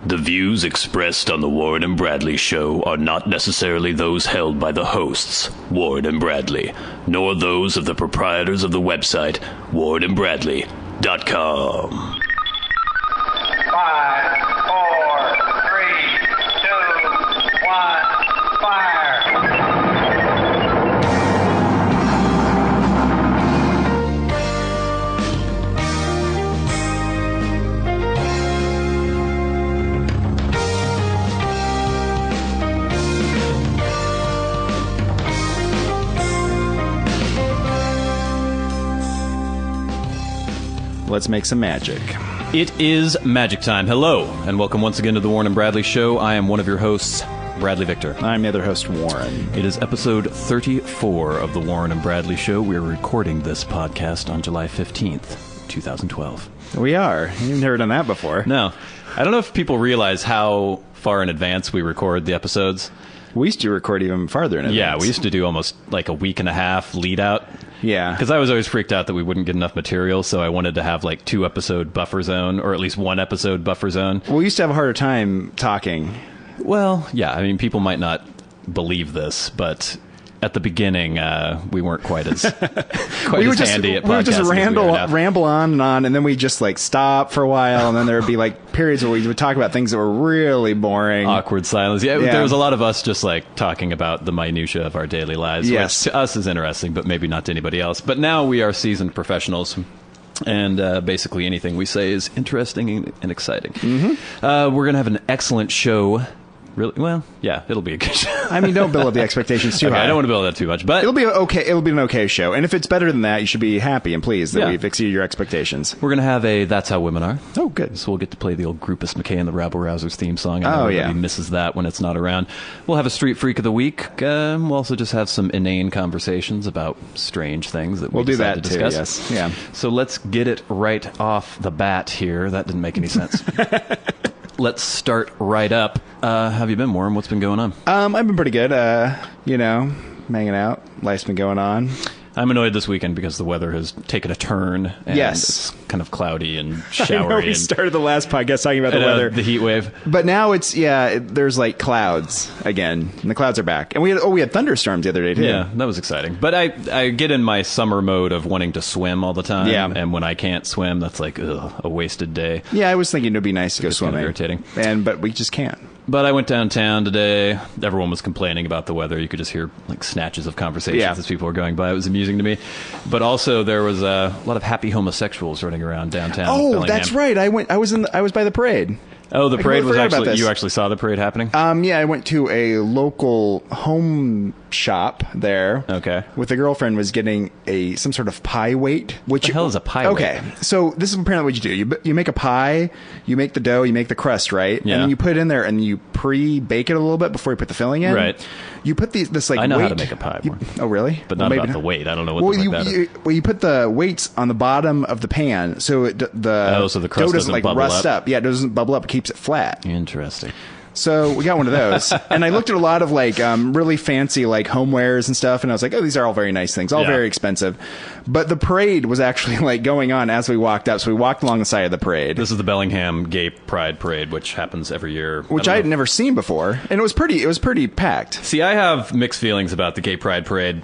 The views expressed on the Warren and Bradley Show are not necessarily those held by the hosts, Warren and Bradley, nor those of the proprietors of the website, warrenandbradley.com. 5, 4, 3, 2, 1, fire! Let's make some magic. It is magic time. Hello, and welcome once again to the Warren and Bradley Show. I am one of your hosts, Bradley Victor. I'm the other host, Warren. It is episode 34 of the Warren and Bradley Show. We are recording this podcast on July 15th, 2012. We are. You've never done that before. No. I don't know if people realize how far in advance we record the episodes. We used to record even farther in advance. Yeah, we used to do almost like a week and a half lead out. Yeah. Because I was always freaked out that we wouldn't get enough material, so I wanted to have like 2-episode buffer zone, or at least 1-episode buffer zone. We used to have a harder time talking. Well, yeah, I mean, people might not believe this, but at the beginning, we weren't quite as handy at podcasting. We would just ramble on, and then we just like stop for a while, and then there would be like periods where we would talk about things that were really boring. Awkward silence. Yeah, there was a lot of us just like talking about the minutia of our daily lives, which to us is interesting, but maybe not to anybody else. But now we are seasoned professionals. And basically anything we say is interesting and exciting. Mm-hmm. We're going to have an excellent show. Really? Well, yeah, it'll be a good show. I mean, don't build up the expectations too high. I don't want to build that too much, but it'll be okay. It'll be an okay show, and if it's better than that, you should be happy and pleased that we've exceeded your expectations. We're gonna have a "That's How Women Are." Oh, good. So we'll get to play the old Groupus McKay and the Rabble Rousers theme song. Oh, yeah. Everybody misses that when it's not around. We'll have a Street Freak of the Week. We'll also just have some inane conversations about strange things that we'll do decide that to too. discuss. Yes. Yeah. So let's get it right off the bat here. That didn't make any sense. Let's start right up. Have you been, Warren? What's been going on? I've been pretty good. Hanging out. Life's been going on. I'm annoyed this weekend because the weather has taken a turn. And it's kind of cloudy and showery. I know we started the last podcast talking about the weather. The heat wave. But now it's, there's like clouds again. And the clouds are back. And we had thunderstorms the other day, too. Yeah, that was exciting. But I get in my summer mode of wanting to swim all the time. Yeah. And when I can't swim, that's like a wasted day. Yeah, I was thinking it would be nice to go swimming. Kind of irritating. But we just can't. But I went downtown today. Everyone was complaining about the weather. You could just hear like snatches of conversations as people were going by. It was amusing to me. But also there was a lot of happy homosexuals running around downtown. Oh, Bellingham. that's right. I was by the parade. Oh, the parade was actually, you actually saw the parade happening? Yeah, I went to a local home shop there. Okay. With a girlfriend, was getting some sort of pie weight. What the hell is a pie weight? Okay, so this is apparently what you do. You make a pie, you make the dough, you make the crust, right? Yeah. And then you put it in there and you pre-bake it a little bit before you put the filling in. Right. You put this like I know weight. how to make a pie. Oh, really? But not about the weight. I don't know what the fuck that is. Well, you put the weights on the bottom of the pan, so so the dough crust doesn't like bubble rust up. up. Yeah, it doesn't bubble up. It keeps it flat. Interesting. So we got one of those, and I looked at a lot of like really fancy like homewares and stuff, and I was like, oh, these are all very nice things, all very expensive. But the parade was actually like going on as we walked up, so we walked along the side of the parade. This is the Bellingham Gay Pride Parade, which happens every year. Which I had never seen before, and it was pretty packed. See, I have mixed feelings about the Gay Pride Parade.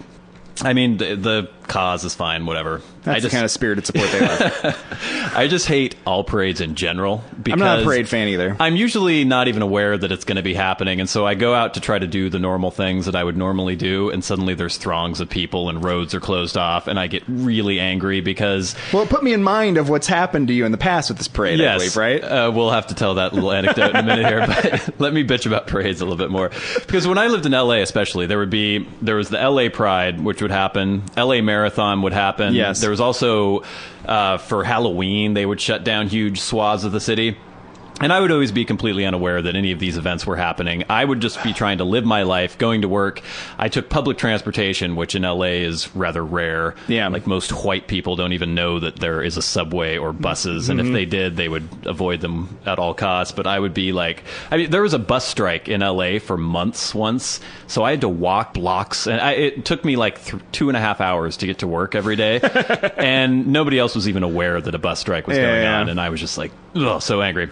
I mean, the cause is fine, whatever. That's the kind of spirited support they have. I just hate all parades in general. Because I'm not a parade fan either. I'm usually not even aware that it's going to be happening, and so I go out to try to do the normal things that I would normally do, and suddenly there's throngs of people and roads are closed off, and I get really angry because... Well, it put me in mind of what's happened to you in the past with this parade, yes, I believe, right? We'll have to tell that little anecdote in a minute here, but let me bitch about parades a little bit more. Because when I lived in L.A. especially, there was the L.A. Pride, which would happen. L.A. Marathon would happen. Yes. There was also... for Halloween, they would shut down huge swaths of the city. And I would always be completely unaware that any of these events were happening. I would just be trying to live my life, going to work. I took public transportation, which in LA is rather rare. Yeah. Like most white people don't even know that there is a subway or buses. And if they did, they would avoid them at all costs. But I would be like, I mean, there was a bus strike in LA for months once. So I had to walk blocks. And it took me like 2.5 hours to get to work every day. And nobody else was even aware that a bus strike was going on. And I was just like, ugh, so angry.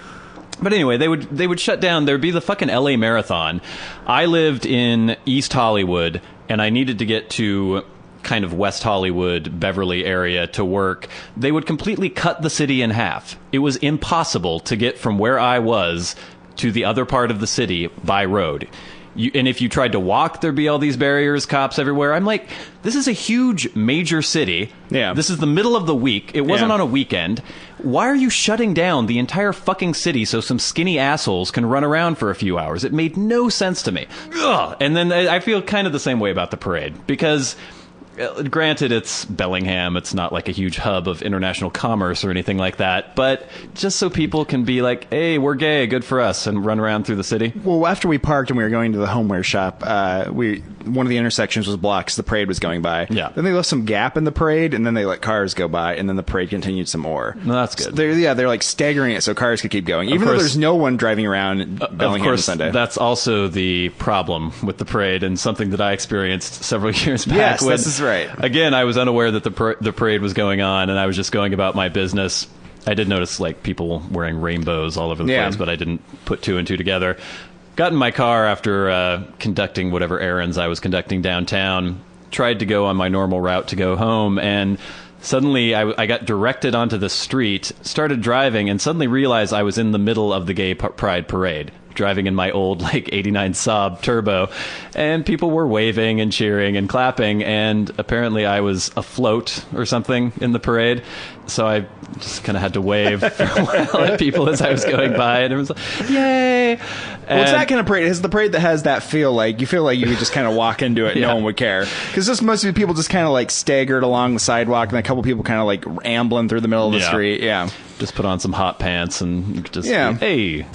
But anyway, they would shut down. There'd be the fucking LA Marathon. I lived in East Hollywood, and I needed to get to kind of West Hollywood, Beverly area to work. They would completely cut the city in half. It was impossible to get from where I was to the other part of the city by road. And if you tried to walk, there'd be all these barriers, cops everywhere. I'm like, this is a huge, major city. Yeah. This is the middle of the week. It wasn't on a weekend. Why are you shutting down the entire fucking city so some skinny assholes can run around for a few hours? It made no sense to me. Ugh. And then I feel kind of the same way about the parade, because granted, it's Bellingham. It's not like a huge hub of international commerce or anything like that. But just so people can be like, hey, we're gay, good for us, and run around through the city. Well, after we parked and we were going to the homeware shop, one of the intersections was blocked 'cause the parade was going by. Yeah. Then they left some gap in the parade, and then they let cars go by, and then the parade continued some more. No, that's good. So they're like staggering it so cars could keep going, even though there's no one driving around Bellingham on Sunday. That's also the problem with the parade, and something that I experienced several years back. Yes, this is right. Again, I was unaware that the parade was going on, and I was just going about my business. I did notice like people wearing rainbows all over the place, but I didn't put two and two together. Got in my car after conducting whatever errands I was conducting downtown, tried to go on my normal route to go home, and suddenly I got directed onto the street, started driving, and suddenly realized I was in the middle of the gay pride parade, driving in my old like 89 Saab Turbo, and people were waving and cheering and clapping, and apparently I was afloat or something in the parade, so I just kind of had to wave for a while at people as I was going by, and it was like, yay! Well, it's that kind of parade. It's the parade that has that feel like you could just kind of walk into it and no one would care. Because just most of the people just kind of like staggered along the sidewalk, and a couple people kind of like ambling through the middle of the street. Yeah. Just put on some hot pants and just, hey.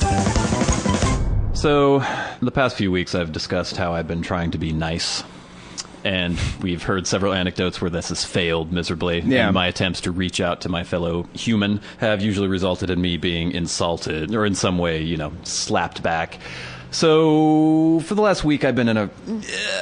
So, the past few weeks I've discussed how I've been trying to be nice. And we've heard several anecdotes where this has failed miserably. Yeah. And my attempts to reach out to my fellow human have usually resulted in me being insulted or in some way, slapped back. So for the last week, I've been in a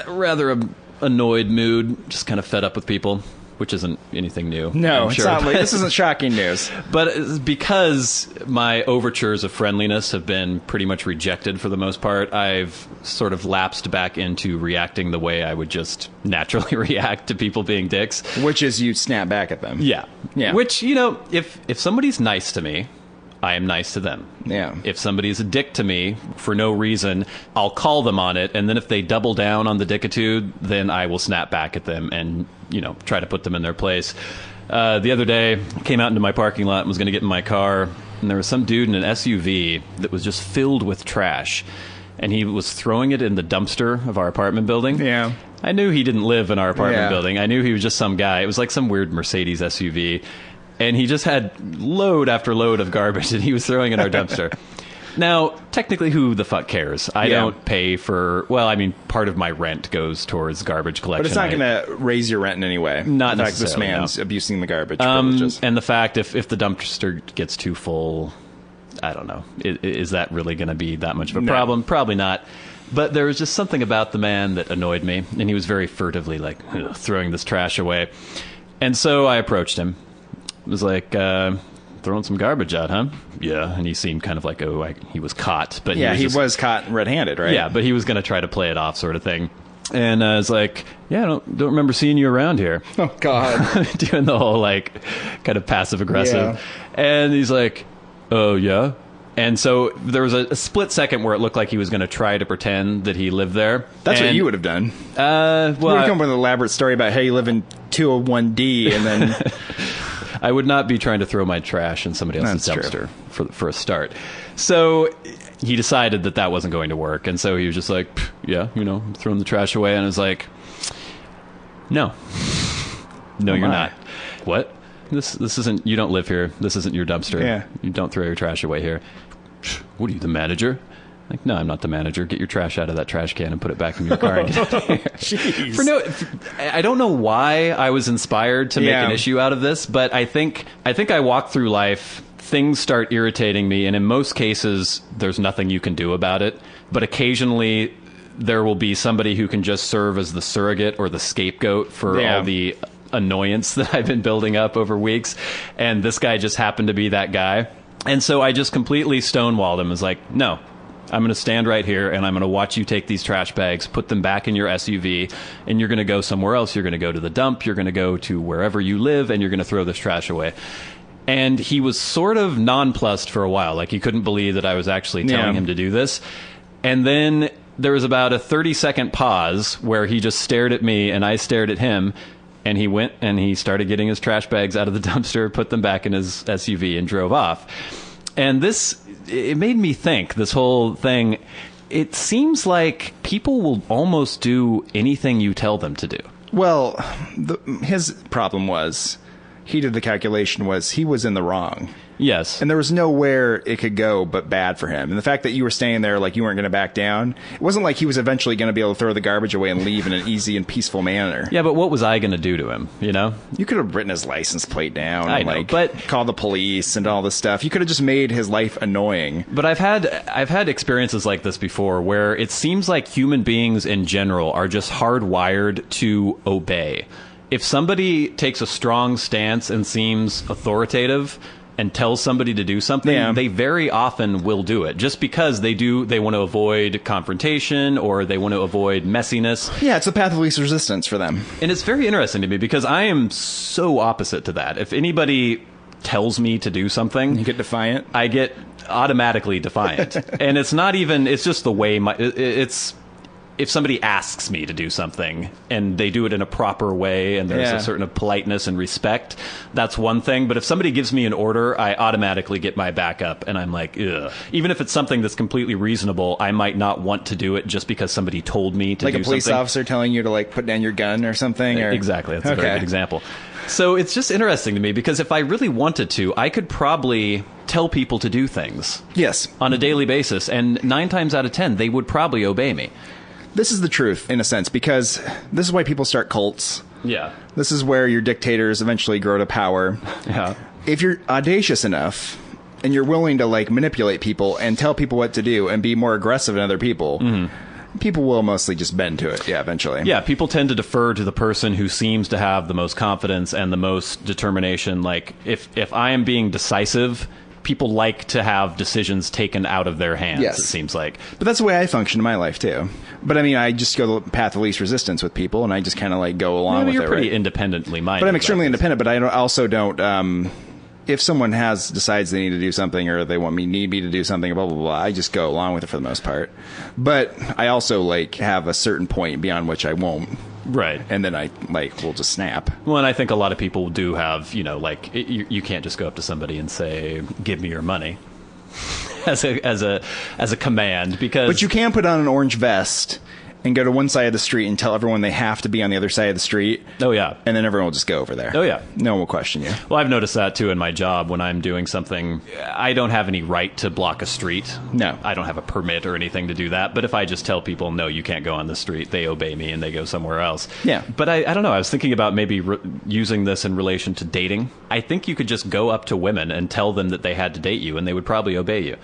rather annoyed mood, just kind of fed up with people, which isn't anything new. No, I'm it's sure, not like, this isn't shocking news. But it's because my overtures of friendliness have been pretty much rejected for the most part, I've sort of lapsed back into reacting the way I would just naturally react to people being dicks. Which is you snap back at them. Yeah. Yeah. Which, if somebody's nice to me, I am nice to them. Yeah. If somebody's a dick to me for no reason, I'll call them on it, and then if they double down on the dickitude, then I will snap back at them and, try to put them in their place. The other day, I came out into my parking lot and was going to get in my car, and there was some dude in an SUV that was just filled with trash, and he was throwing it in the dumpster of our apartment building. Yeah. I knew he didn't live in our apartment building. I knew he was just some guy. It was like some weird Mercedes SUV. And he just had load after load of garbage that he was throwing in our dumpster. Now, technically, who the fuck cares? I don't pay for... Well, I mean, part of my rent goes towards garbage collection. But it's not going to raise your rent in any way. Not in fact, necessarily, this man's abusing the garbage And privileges. the fact, if the dumpster gets too full, I don't know. Is that really going to be that much of a problem? Probably not. But there was just something about the man that annoyed me. And he was very furtively, throwing this trash away. And so I approached him. It was like, throwing some garbage out, huh? Yeah. And he seemed kind of like, he was caught. But he was caught red-handed, right? Yeah, but he was going to try to play it off sort of thing. And I was like, yeah, I don't remember seeing you around here. Oh, God. Doing the whole, kind of passive-aggressive. Yeah. And he's like, oh, yeah? And so there was a split second where it looked like he was going to try to pretend that he lived there. That's what you would have done. Well, you would have come up with an elaborate story about how you live in 201D and then... I would not be trying to throw my trash in somebody else's dumpster for a start. So he decided that wasn't going to work. And so he was just like, yeah, throwing the trash away. And I was like, no, you're not. What? This isn't, you don't live here. This isn't your dumpster. Yeah. You don't throw your trash away here. What are you, the manager? Like, no, I'm not the manager. Get your trash out of that trash can and put it back in your car and get out of here. Jeez. I don't know why I was inspired to make an issue out of this, but I think I walk through life, things start irritating me, and in most cases, there's nothing you can do about it. But occasionally, there will be somebody who can just serve as the surrogate or the scapegoat for all the annoyance that I've been building up over weeks. And this guy just happened to be that guy. And so I just completely stonewalled him. I was like, no, I'm going to stand right here and I'm going to watch you take these trash bags, put them back in your SUV, and you're going to go somewhere else. You're going to go to the dump. You're going to go to wherever you live, and you're going to throw this trash away. And he was sort of nonplussed for a while. Like, he couldn't believe that I was actually telling him to do this. And then there was about a 30-second pause where he just stared at me and I stared at him. And he went and he started getting his trash bags out of the dumpster, put them back in his SUV, and drove off. And it made me think, this whole thing, it seems like people will almost do anything you tell them to do. Well, his problem was, he did the calculation, was he was in the wrong. Yes. And there was nowhere it could go but bad for him. And the fact that you were staying there like you weren't going to back down, it wasn't like he was eventually going to be able to throw the garbage away and leave in an easy and peaceful manner. Yeah, but what was I going to do to him, you know? You could have written his license plate down I and know, but called the police and all this stuff. You could have just made his life annoying. But I've had experiences like this before where it seems like human beings in general are just hardwired to obey. If somebody takes a strong stance and seems authoritative and tells somebody to do something, they very often will do it, just because they want to avoid confrontation or they want to avoid messiness. Yeah, it's the path of least resistance for them. And it's very interesting to me because I am so opposite to that. If anybody tells me to do something, you get defiant. I get automatically defiant. And it's not even, it's just the way if somebody asks me to do something and they do it in a proper way and there's a certain politeness and respect, that's one thing. But if somebody gives me an order, I automatically get my back up and I'm like, ugh. Even if it's something that's completely reasonable, I might not want to do it just because somebody told me to do something. Like a police officer telling you to like put down your gun or something? Or... Exactly. That's a very good example. So it's just interesting to me because if I really wanted to, I could probably tell people to do things. Yes. On a daily basis. And 9 times out of 10, they would probably obey me. This is the truth, in a sense, because this is why people start cults. Yeah. This is where your dictators eventually grow to power. Yeah. If you're audacious enough and you're willing to like manipulate people and tell people what to do and be more aggressive than other people, people will mostly just bend to it. Yeah, eventually. Yeah, people tend to defer to the person who seems to have the most confidence and the most determination. Like, if I am being decisive, people like to have decisions taken out of their hands, it seems like. But that's the way I function in my life, too. But, I mean, I just go the path of least resistance with people, and I just kind of, like, go along with it. You're pretty independently minded. But I'm extremely independent, but I also don't... if someone decides they need to do something or they need me to do something, blah, blah, blah, I just go along with it for the most part. But I also, like, have a certain point beyond which I won't. Right. And then I, like, will just snap. Well, and I think a lot of people do have, you know, like, you can't just go up to somebody and say, give me your money as a command, because... But you can put on an orange vest and go to one side of the street and tell everyone they have to be on the other side of the street. Oh, yeah. And then everyone will just go over there. Oh, yeah. No one will question you. Well, I've noticed that, too, in my job. When I'm doing something, I don't have any right to block a street. No. I don't have a permit or anything to do that. But if I just tell people, no, you can't go on the street, they obey me and they go somewhere else. Yeah. But I don't know. I was thinking about maybe using this in relation to dating. I think you could just go up to women and tell them that they had to date you, and they would probably obey you.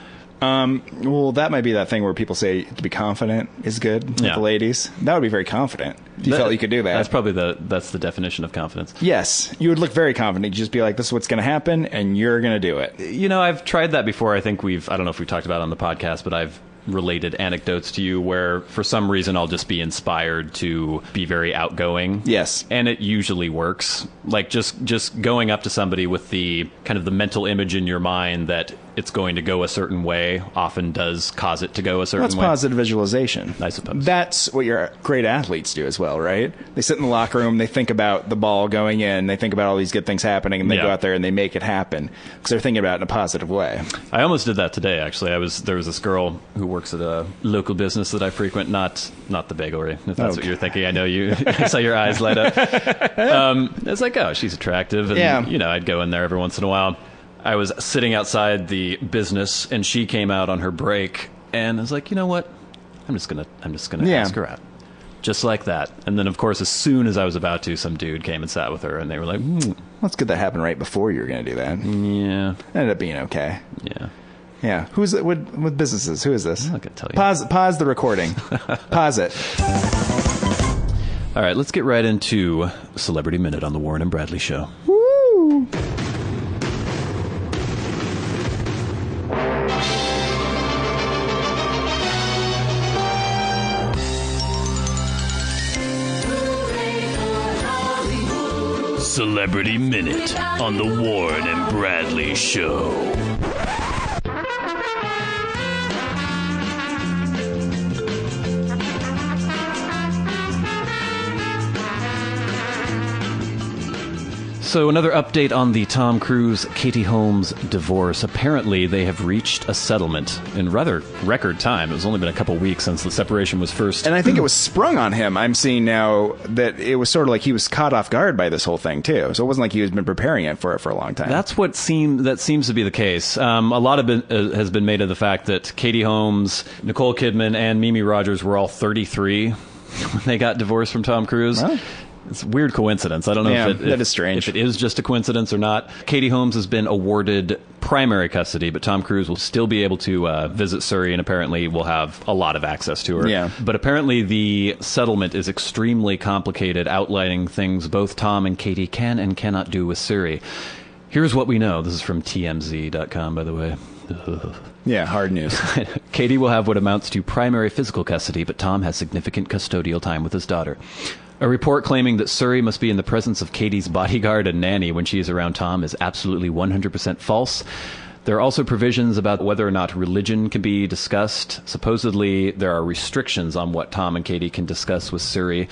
Well, that might be that thing where people say to be confident is good with the ladies. That would be very confident. If you felt you could do that. That's probably that's the definition of confidence. Yes. You would look very confident. You'd just be like, this is what's going to happen, and you're going to do it. You know, I've tried that before. I think I don't know if we've talked about it on the podcast, but I've related anecdotes to you where for some reason I'll just be inspired to be very outgoing. Yes. And it usually works. Like just going up to somebody with the kind of the mental image in your mind that it's going to go a certain way often does cause it to go a certain way. That's positive visualization. I suppose. That's what your great athletes do as well, right? They sit in the locker room, they think about the ball going in, they think about all these good things happening, and they go out there and they make it happen because they're thinking about it in a positive way. I almost did that today, actually. There was this girl who works at a local business that I frequent, not the bakery, if that's what you're thinking. I know you. I saw your eyes light up. It's like, oh, she's attractive, and you know, I'd go in there every once in a while. I was sitting outside the business, and she came out on her break, and I was like, you know what? I'm just gonna ask her out, just like that. And then, of course, as soon as I was about to, some dude came and sat with her, and they were like, well, it's good that happened right before you were going to do that. Yeah, it ended up being okay. Yeah. Yeah. Who's it with businesses? Who is this? I'm not gonna tell you. Pause the recording. Pause it. All right, let's get right into Celebrity Minute on the Warren and Bradley Show. Woo! Celebrity Minute on the Warren and Bradley Show. So another update on the Tom Cruise-Katie Holmes divorce. Apparently, they have reached a settlement in rather record time. It was only been a couple weeks since the separation was first. And I think it was sprung on him. I'm seeing now that it was sort of like he was caught off guard by this whole thing, too. So it wasn't like he had been preparing it for a long time. That's what seems to be the case. A lot has been made of the fact that Katie Holmes, Nicole Kidman, and Mimi Rogers were all 33 when they got divorced from Tom Cruise. Well, it's a weird coincidence. I don't know that is strange. If it is just a coincidence or not. Katie Holmes has been awarded primary custody, but Tom Cruise will still be able to visit Surrey and apparently will have a lot of access to her. Yeah. But apparently the settlement is extremely complicated, outlining things both Tom and Katie can and cannot do with Surrey. Here's what we know. This is from TMZ.com, by the way. Yeah, hard news. Katie will have what amounts to primary physical custody, but Tom has significant custodial time with his daughter. A report claiming that Surrey must be in the presence of Katie's bodyguard and nanny when she is around Tom is absolutely 100% false. There are also provisions about whether or not religion can be discussed. Supposedly, there are restrictions on what Tom and Katie can discuss with Surrey,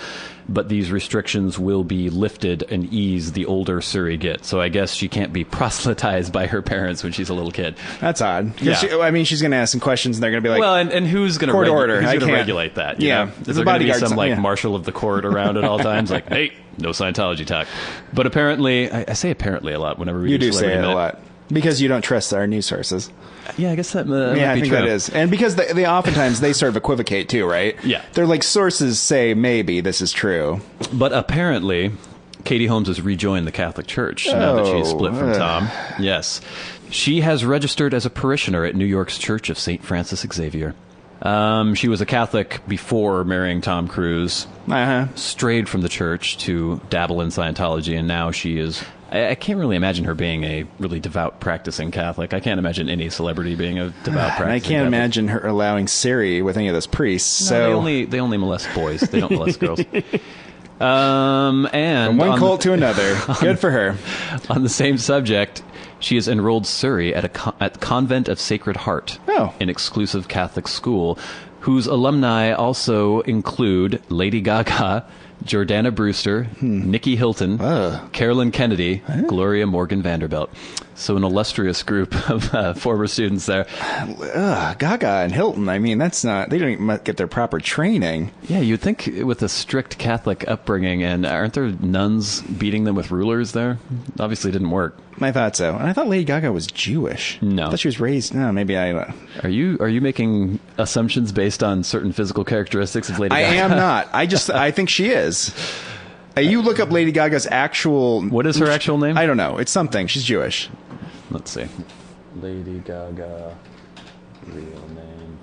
but these restrictions will be lifted and eased the older Surrey gets. So I guess she can't be proselytized by her parents when she's a little kid. That's odd. Yeah. She's going to ask some questions, and they're going to be like, well, and who's going to regulate that? Yeah. Is there going to be some marshal of the court around at all times? Like, hey, no Scientology talk. But apparently, I say apparently a lot whenever we do say it a lot. Because you don't trust our news sources. Yeah, I guess that might I be think true. that is. And because they oftentimes, they sort of equivocate too, right? Yeah. They're like, sources say maybe this is true. But apparently, Katie Holmes has rejoined the Catholic Church now that she's split from Tom. Yes. She has registered as a parishioner at New York's Church of St. Francis Xavier. She was a Catholic before marrying Tom Cruise, strayed from the church to dabble in Scientology, and now she is... I can't really imagine her being a really devout practicing Catholic. I can't imagine any celebrity being a devout practicing I can't Catholic. Imagine her allowing Siri with any of those priests. No, they only molest boys. They don't molest girls. And from one cult to another. Good for her. On the same subject, she has enrolled Surrey at Convent of Sacred Heart, an exclusive Catholic school, whose alumni also include Lady Gaga, Jordana Brewster, Nikki Hilton, Carolyn Kennedy, Gloria Morgan Vanderbilt. So an illustrious group of former students there. Gaga and Hilton, I mean, that's not... They don't even get their proper training. Yeah, you'd think with a strict Catholic upbringing, and aren't there nuns beating them with rulers there? Obviously didn't work. I thought so. And I thought Lady Gaga was Jewish. No. I thought she was raised... No, maybe I... Are you making assumptions based on certain physical characteristics of Lady Gaga? I am not. I think she is. You look up Lady Gaga's actual... What is her actual name? I don't know. It's something. She's Jewish. Let's see. Lady Gaga, real name.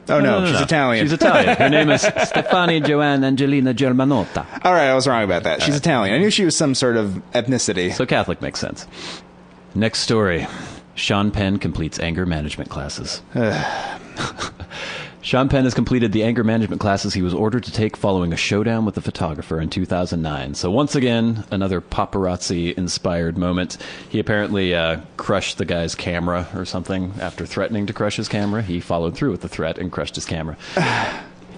Oh, no. She's Italian. She's Italian. Her name is Stefania Joanna Angelina Germanotta. All right, I was wrong about that. She's Italian. I knew she was some sort of ethnicity. So Catholic makes sense. Next story. Sean Penn completes anger management classes. Sean Penn has completed the anger management classes he was ordered to take following a showdown with a photographer in 2009. So once again, another paparazzi-inspired moment. He apparently crushed the guy's camera or something after threatening to crush his camera. He followed through with the threat and crushed his camera.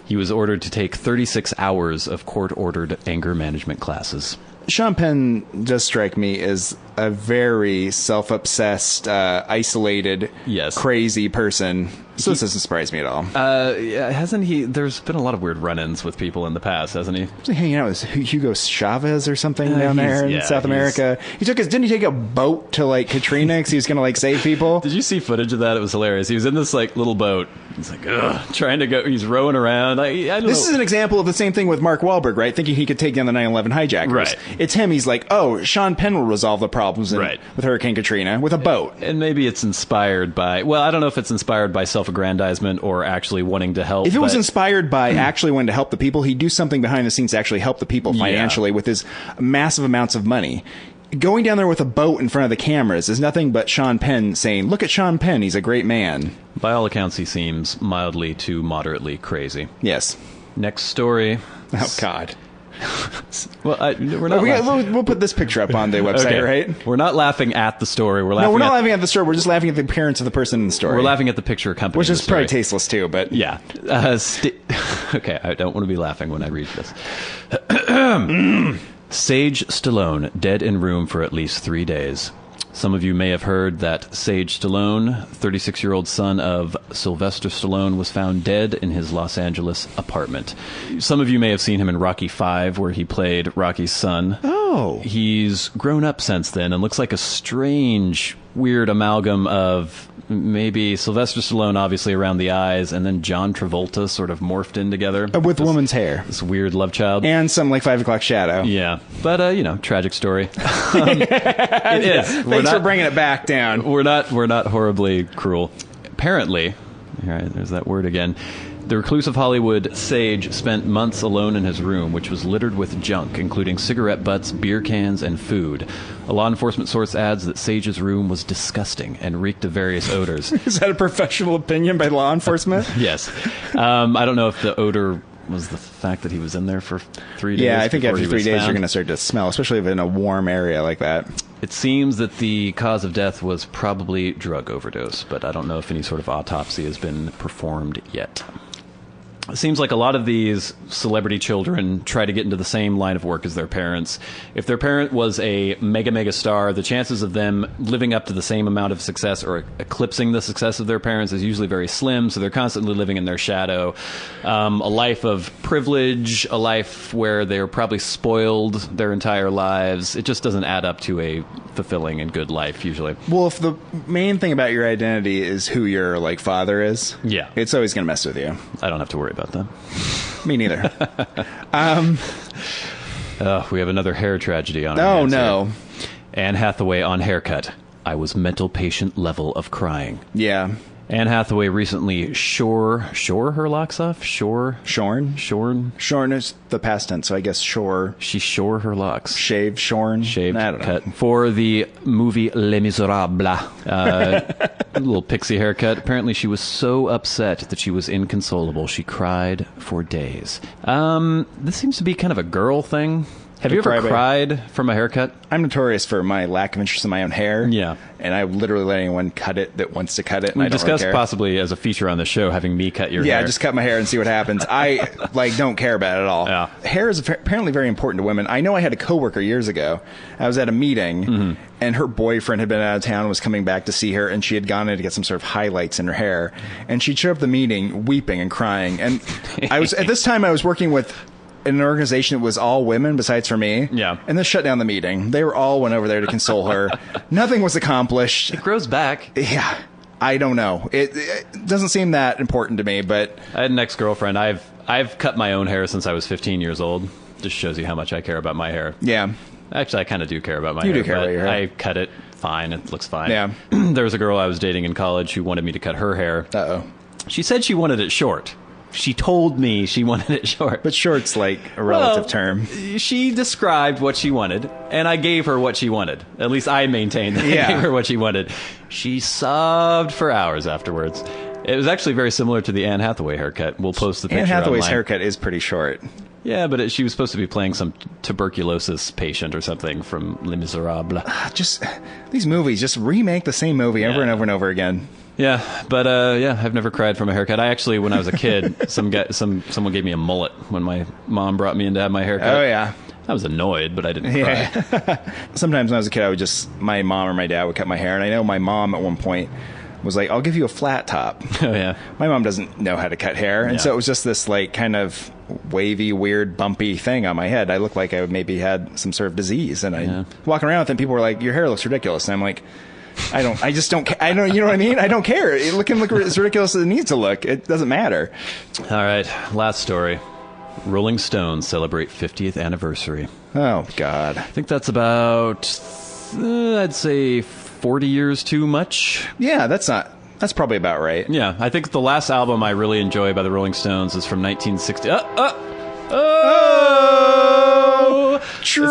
He was ordered to take 36 hours of court-ordered anger management classes. Sean Penn does strike me as a very self-obsessed, isolated, crazy person. So this doesn't surprise me at all. Hasn't he? There's been a lot of weird run-ins with people in the past, hasn't he? Was he hanging out with Hugo Chavez or something down there in South America? Didn't he take a boat to like Katrina because he was going to save people? Did you see footage of that? It was hilarious. He was in this little boat. He's trying to go. He's rowing around. This is an example of the same thing with Mark Wahlberg, right? Thinking he could take down the 9/11 hijackers. Right. It's him. He's like, Sean Penn will resolve the problems with Hurricane Katrina with a boat. And maybe it's inspired by. Well, I don't know if it's inspired by self-aggrandizement or actually wanting to help. If it was inspired by actually wanting to help the people, he'd do something behind the scenes to actually help the people financially with his massive amounts of money. Going down there with a boat in front of the cameras is nothing but Sean Penn saying, look at Sean Penn, he's a great man. By all accounts, he seems mildly to moderately crazy. Yes. Next story. Oh, God. Well, we're not. We'll put this picture up on the website, Okay. right? We're not laughing at the story. We're No, we're not laughing at the story. We're just laughing at the appearance of the person in the story. We're laughing at the picture accompanying which is the story. probably tasteless too. But Yeah. Okay, I don't want to be laughing when I read this. Sage Stallone, dead in room for at least 3 days. Some of you may have heard that Sage Stallone, 36-year-old son of Sylvester Stallone, was found dead in his Los Angeles apartment. Some of you may have seen him in Rocky V, where he played Rocky's son. Oh. He's grown up since then and looks like a strange, weird amalgam of maybe Sylvester Stallone, obviously, around the eyes, and then John Travolta sort of morphed in together. With woman's hair. This weird love child. And some like 5 o'clock shadow. Yeah. But, tragic story. It is. Thanks for bringing it back down. We're not horribly cruel. Apparently, all right, there's that word again. The recluse of Hollywood, Sage, spent months alone in his room, which was littered with junk, including cigarette butts, beer cans, and food. A law enforcement source adds that Sage's room was disgusting and reeked of various odors. Is that a professional opinion by law enforcement? Yes. I don't know if the odor was the fact that he was in there for 3 days. Yeah, I think after 3 days found. you're going to start to smell, especially if in a warm area like that. It seems that the cause of death was probably drug overdose, but I don't know if any sort of autopsy has been performed yet. It seems like a lot of these celebrity children try to get into the same line of work as their parents. If their parent was a mega star, the chances of them living up to the same amount of success or eclipsing the success of their parents is usually very slim, so they're constantly living in their shadow. A life of privilege, a life where they're probably spoiled their entire lives. It just doesn't add up to a fulfilling and good life, usually. Well, if the main thing about your identity is who your like father is, yeah, it's always going to mess with you. I don't have to worry about that. Me neither. We have another hair tragedy on our hands no. here. Anne Hathaway on Haircut. I was mental patient level of crying. Yeah. Anne Hathaway recently shore her locks off? Shorn is the past tense, so I guess shore. She shore her locks. Shaved, I don't know. cut. For the movie Les Miserables. A little pixie haircut. Apparently she was so upset that she was inconsolable. She cried for days. This seems to be kind of a girl thing. Have you ever cried from a haircut? I'm notorious for my lack of interest in my own hair. Yeah. And I would literally let anyone cut it that wants to cut it. We and I don't discussed really care. possibly as a feature on the show having me cut your hair. Yeah, just cut my hair and see what happens. I don't care about it at all. Yeah. Hair is apparently very important to women. I know I had a coworker years ago. I was at a meeting, and her boyfriend had been out of town, was coming back to see her, and she had gone in to get some sort of highlights in her hair. And she'd show up at the meeting weeping and crying. And at this time I was working with an organization that was all women besides for me. Yeah. And they shut down the meeting. They all went over there to console her. Nothing was accomplished. It grows back. Yeah. I don't know. It doesn't seem that important to me, but I had an ex-girlfriend. I've cut my own hair since I was 15 years old. Just shows you how much I care about my hair. yeah. Actually, I kind of do care about my hair. You do care but about your hair. I cut it fine. It looks fine. Yeah. There was a girl I was dating in college who wanted me to cut her hair. Uh-oh. She said she wanted it short. She told me she wanted it short. But short's like a relative term. She described what she wanted, and I gave her what she wanted. At least I maintained that I Yeah. gave her what she wanted. She sobbed for hours afterwards. It was actually very similar to the Anne Hathaway haircut. We'll post the picture Anne Hathaway's online. haircut is pretty short. Yeah, but she was supposed to be playing some tuberculosis patient or something from Les Miserables. Just these movies, just remake the same movie over and over and over again. Yeah, but I've never cried from a haircut. I actually, when I was a kid, someone gave me a mullet when my mom brought me in to have my haircut. Oh yeah. I was annoyed, but I didn't cry. Sometimes when I was a kid, my mom or my dad would cut my hair, and I know my mom at one point was like, "I'll give you a flat top." Oh yeah. My mom doesn't know how to cut hair, and Yeah. so it was just this like kind of wavy, weird, bumpy thing on my head. I looked like I maybe had some sort of disease, and I walking around with it, and people were like, "Your hair looks ridiculous," and I'm like, I just don't. I don't. You know what I mean? I don't care. It can look as ridiculous as it needs to look. It doesn't matter. All right, last story. Rolling Stones celebrate 50th anniversary. Oh God. I think that's about, I'd say, 40 years too much. Yeah, that's probably about right. Yeah, I think the last album I really enjoy by the Rolling Stones is from 1960. It's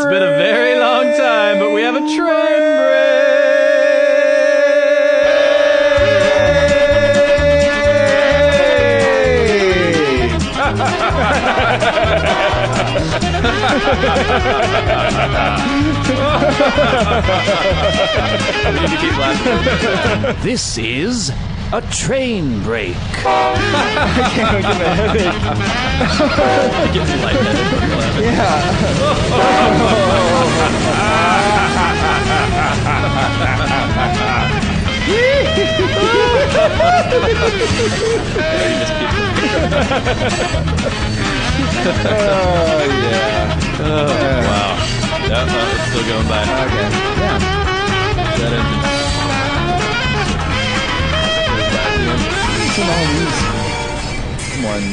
been a very long time, but we have a train break. You need to keep laughing. This is a train break. It gets you lightheaded from your laughing. Wow. It's still going by. Okay. Yeah. That engine.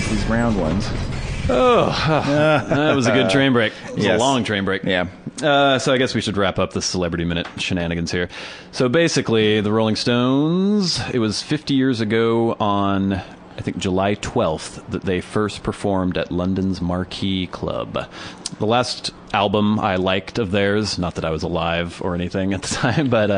These round ones. That was a good train break. It was a long train break. Yeah. So I guess we should wrap up the Celebrity Minute shenanigans here. So basically, the Rolling Stones, it was 50 years ago on, I think, July 12th that they first performed at London's Marquee Club. The last album I liked of theirs, not that I was alive or anything at the time, but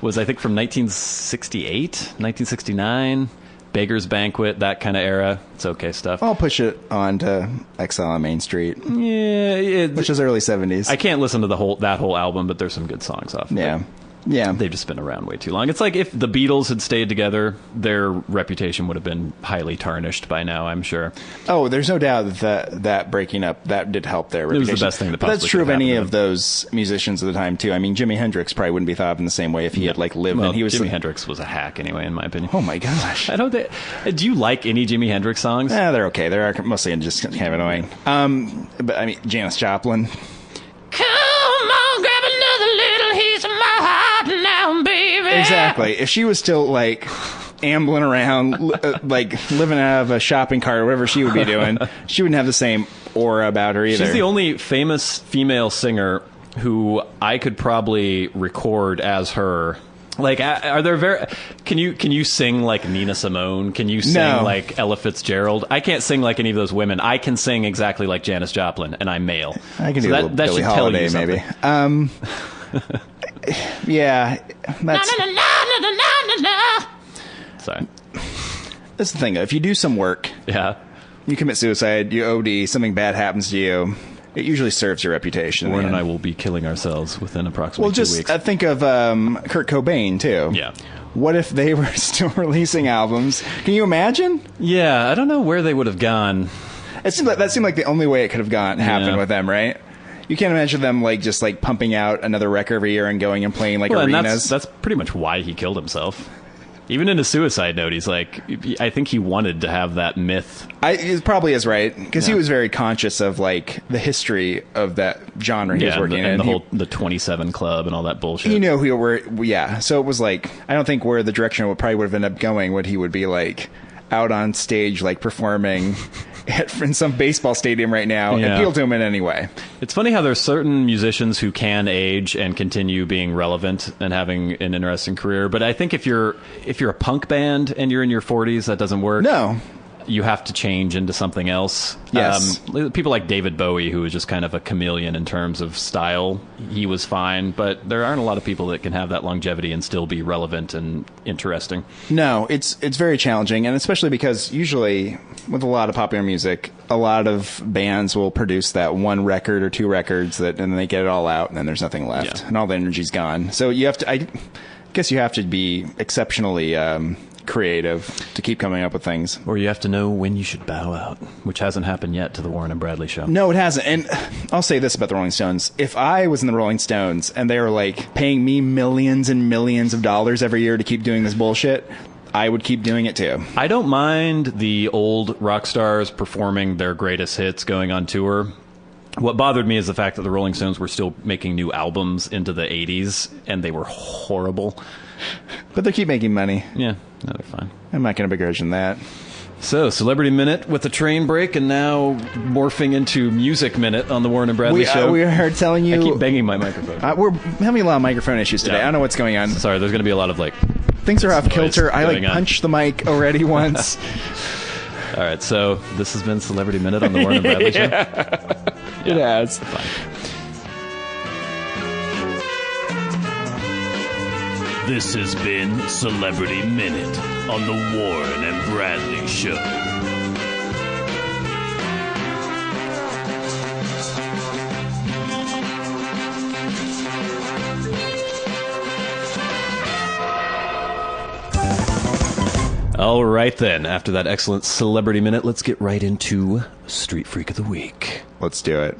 was, I think, from 1968, 1969. Beggar's Banquet, that kind of era. It's okay stuff. I'll push it on to Exile on Main Street. Yeah, which is early 70s. I can't listen to that whole album, but there's some good songs off of it. Yeah. They've just been around way too long. It's like if the Beatles had stayed together, their reputation would have been highly tarnished by now, I'm sure. Oh, there's no doubt that breaking up, that did help their reputation. It was the best thing that but possibly that's true of could any happen of those musicians of the time, too. I mean, Jimi Hendrix probably wouldn't be thought of in the same way if he had, lived. Well, and he was Jimi Hendrix was a hack, anyway, in my opinion. Oh, my gosh. I don't think... Do you like any Jimi Hendrix songs? They're okay. They're mostly just kind of annoying. But, I mean, Janis Joplin... Come on, grab another little piece of my heart now, baby. Exactly. If she was still, ambling around, living out of a shopping cart or whatever she would be doing, she wouldn't have the same aura about her either. She's the only famous female singer who I could probably record as her. Are there can you sing like Nina Simone? Can you sing like Ella Fitzgerald? I can't sing like any of those women. I can sing exactly like Janis Joplin, and I'm male. I can do that. That Billie should Holiday, tell you maybe. Yeah, that's Sorry. That's the thing. If you do some work, you commit suicide, you OD, something bad happens to you. It usually serves your reputation. Warren and I will be killing ourselves within approximately 2 weeks. Well, just think of Kurt Cobain, too. Yeah. What if they were still releasing albums? Can you imagine? Yeah, I don't know where they would have gone. That seemed like the only way it could have happened with them, right? You can't imagine them just pumping out another record every year and going and playing arenas. And that's pretty much why he killed himself. Even in his suicide note, he's I think he wanted to have that myth. It probably is right, because he was very conscious of the history of that genre he was working in. And the 27 Club and all that bullshit. You know so it was I don't think where the direction would have ended up going he would be out on stage performing in some baseball stadium right now and appeal to him in any way. It's funny how there's certain musicians who can age and continue being relevant and having an interesting career, but I think if you're a punk band and you're in your 40s, that doesn't work. No. You have to change into something else. Yes. People like David Bowie, who was just kind of a chameleon in terms of style, he was fine, but there aren't a lot of people that can have that longevity and still be relevant and interesting. No, it's very challenging, and especially because usually with a lot of popular music, a lot of bands will produce that one record or two records and then they get it all out, and then there's nothing left, and all the energy's gone. So you have to, I guess you have to be exceptionally creative to keep coming up with things. Or you have to know when you should bow out, which hasn't happened yet to the Warren and Bradley show. No, it hasn't. And I'll say this about the Rolling Stones. If I was in the Rolling Stones and they were paying me millions and millions of dollars every year to keep doing this bullshit, I would keep doing it too. I don't mind the old rock stars performing their greatest hits going on tour. What bothered me is the fact that the Rolling Stones were still making new albums into the 80s, and they were horrible. But they keep making money. Yeah, no, they're fine. I'm not going to begrudge them that. So, Celebrity Minute with the train break, and now morphing into Music Minute on the Warren and Bradley show. We are telling you... I keep banging my microphone. We're having a lot of microphone issues today. I don't know what's going on. Sorry, there's going to be a lot of things are off kilter. I punched the mic already once. All right, so this has been Celebrity Minute on the Warren and Bradley show. It has. Fine. This has been Celebrity Minute on the Warren and Bradley Show. All right, then. After that excellent celebrity minute, let's get right into Street Freak of the Week. Let's do it.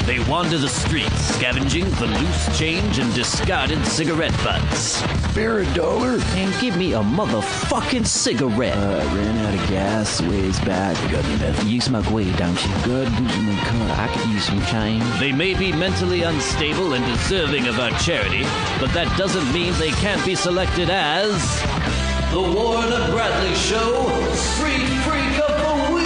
They wander the streets, scavenging for loose change and discarded cigarette butts. Spare $1. And give me a motherfucking cigarette. Ran out of gas ways back. Got any meth? You smoke weed, don't you? Good. I could use some change. They may be mentally unstable and deserving of our charity, but that doesn't mean they can't be selected as the Warren and Bradley Show Street Freak of the Week.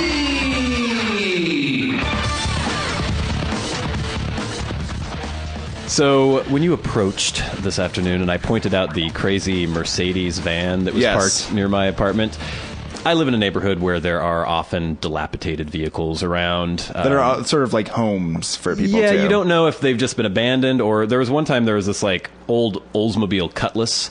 So when you approached this afternoon and I pointed out the crazy Mercedes van that was parked near my apartment, I live in a neighborhood where there are often dilapidated vehicles around. That are sort of like homes for people, Yeah, too. you don't know if they've just been abandoned, or there was one time there was this like old Oldsmobile Cutlass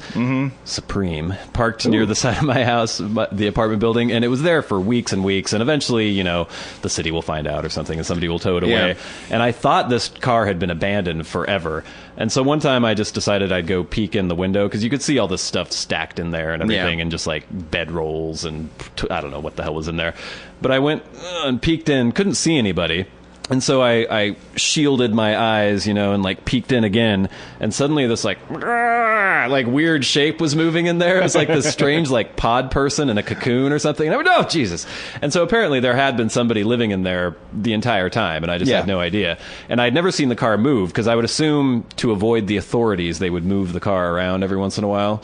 Supreme parked near the side of my house, the apartment building, and it was there for weeks and weeks, and eventually, you know, the city will find out or something, and somebody will tow it away. Yeah. And I thought this car had been abandoned forever. And so one time I just decided I'd go peek in the window, because you could see all this stuff stacked in there and everything, and just like bedrolls and I don't know what the hell was in there. But I went and peeked in, couldn't see anybody. And so I shielded my eyes, you know, and like peeked in again, and suddenly this like weird shape was moving in there. It was like this strange like pod person in a cocoon or something. And I went, oh Jesus! And so apparently there had been somebody living in there the entire time, and I just had no idea. And I'd never seen the car move, because I would assume to avoid the authorities they would move the car around every once in a while,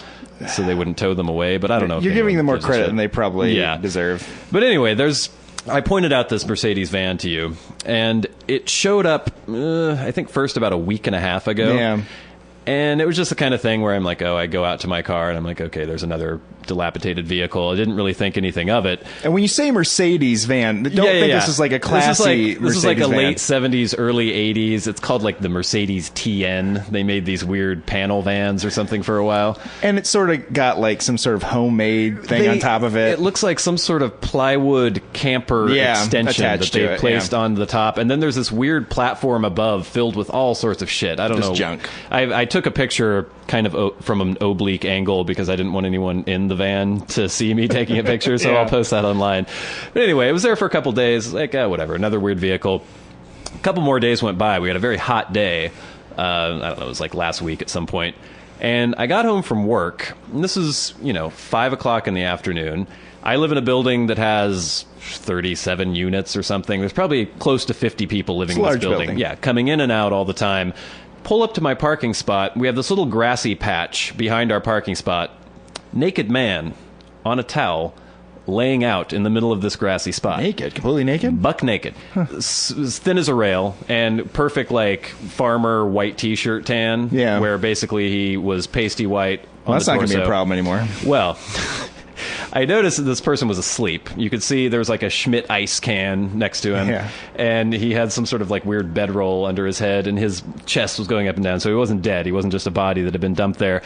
so they wouldn't tow them away. But I don't know. You're giving them more credit than they probably deserve. But anyway, I pointed out this Mercedes van to you, and it showed up, I think, first about a week and a half ago. Yeah. And it was just the kind of thing where I'm like, I go out to my car, and I'm like, okay, there's another dilapidated vehicle. I didn't really think anything of it. And when you say Mercedes van, don't think this is like a classy This is like a Mercedes van. late 70s, early 80s. It's called like the Mercedes TN. They made these weird panel vans or something for a while. And it sort of got like some sort of homemade thing on top of it. It looks like some sort of plywood camper extension that they placed on the top. And then there's this weird platform above filled with all sorts of shit. I don't know. Junk. I took a picture kind of from an oblique angle because I didn't want anyone in the van to see me taking a picture, so I'll post that online. But anyway, it was there for a couple days, like, whatever, another weird vehicle. A couple more days went by. We had a very hot day. I don't know, it was like last week at some point. And I got home from work, and this is, 5 o'clock in the afternoon. I live in a building that has 37 units or something. There's probably close to 50 people living in this building. Yeah, coming in and out all the time. Pull up to my parking spot. We have this little grassy patch behind our parking spot. Naked man on a towel laying out in the middle of this grassy spot. Naked? Completely naked? Buck naked. As thin as a rail, and perfect like farmer white t-shirt tan. Yeah. Where basically he was pasty white on That's the not going to be a torso. problem anymore. Well... I noticed that this person was asleep. You could see there was like a Schmidt ice can next to him, and he had some sort of like weird bedroll under his head, and his chest was going up and down, so he wasn't dead. He wasn't just a body that had been dumped there.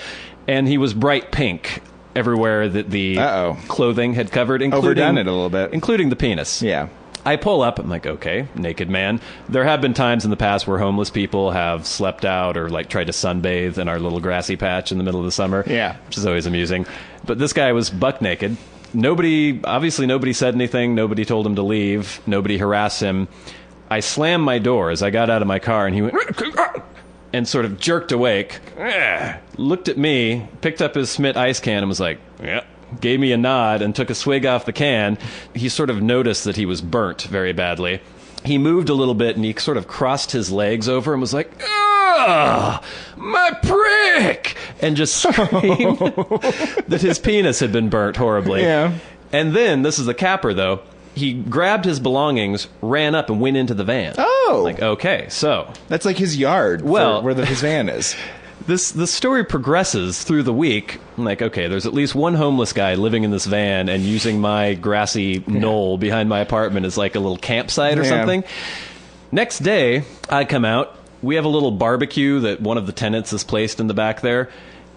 And he was bright pink everywhere that the clothing had covered, overdone it a little bit, including the penis. Yeah. I pull up, I'm like, okay, naked man. There have been times in the past where homeless people have slept out or like tried to sunbathe in our little grassy patch in the middle of the summer. Yeah. Which is always amusing. But this guy was buck naked. Obviously nobody said anything. Nobody told him to leave. Nobody harassed him. I slammed my door as I got out of my car, and he went and sort of jerked awake, looked at me, picked up his Schmidt ice can and was like, yeah. Gave me a nod and took a swig off the can. He sort of noticed that he was burnt very badly. He moved a little bit, and he sort of crossed his legs over and was like, "Ah, my prick!" and just screamed that his penis had been burnt horribly. Yeah. And then, this is the capper, though, he grabbed his belongings, ran up, and went into the van. Oh. Like, okay, so... That's like his yard where his van is. The story progresses through the week. I'm like, okay, there's at least one homeless guy living in this van and using my grassy knoll behind my apartment as like a little campsite or something. Next day, I come out. We have a little barbecue that one of the tenants has placed in the back there.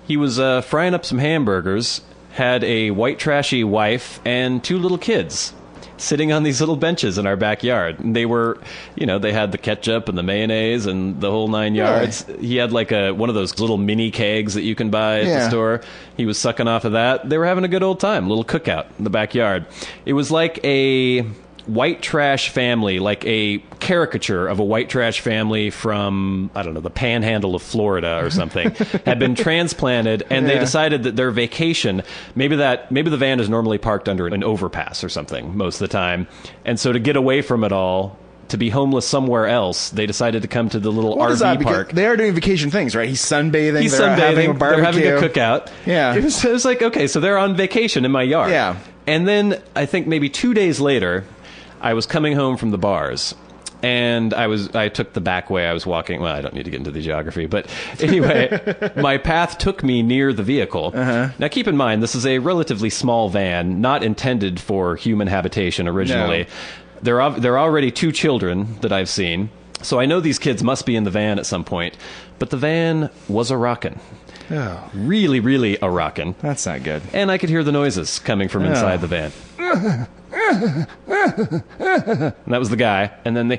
He was frying up some hamburgers, had a white trashy wife and 2 little kids. sitting on these little benches in our backyard. And they were, they had the ketchup and the mayonnaise and the whole 9 yards. Really? He had like one of those little mini kegs that you can buy at the store. He was sucking off of that. They were having a good old time, little cookout in the backyard. It was like a white trash family, like a caricature of a white trash family from, I don't know, the panhandle of Florida or something, had been transplanted, and they decided that their vacation, maybe the van is normally parked under an overpass or something most of the time, and so to get away from it all, to be homeless somewhere else, they decided to come to the little RV park. They are doing vacation things, right? He's sunbathing. He's they're sunbathing. Having a barbecue. They're having a cookout. Yeah. It was like, okay, so they're on vacation in my yard. Yeah. And then I think maybe 2 days later, I was coming home from the bars, and I took the back way. I was walking. Well, I don't need to get into the geography, but anyway, my path took me near the vehicle. Now, keep in mind, this is a relatively small van, not intended for human habitation originally. No. There are already 2 children that I've seen, so I know these kids must be in the van at some point. But the van was a-rockin'. Oh. Really, really a-rockin'. That's not good. And I could hear the noises coming from inside the van. And that was the guy, and then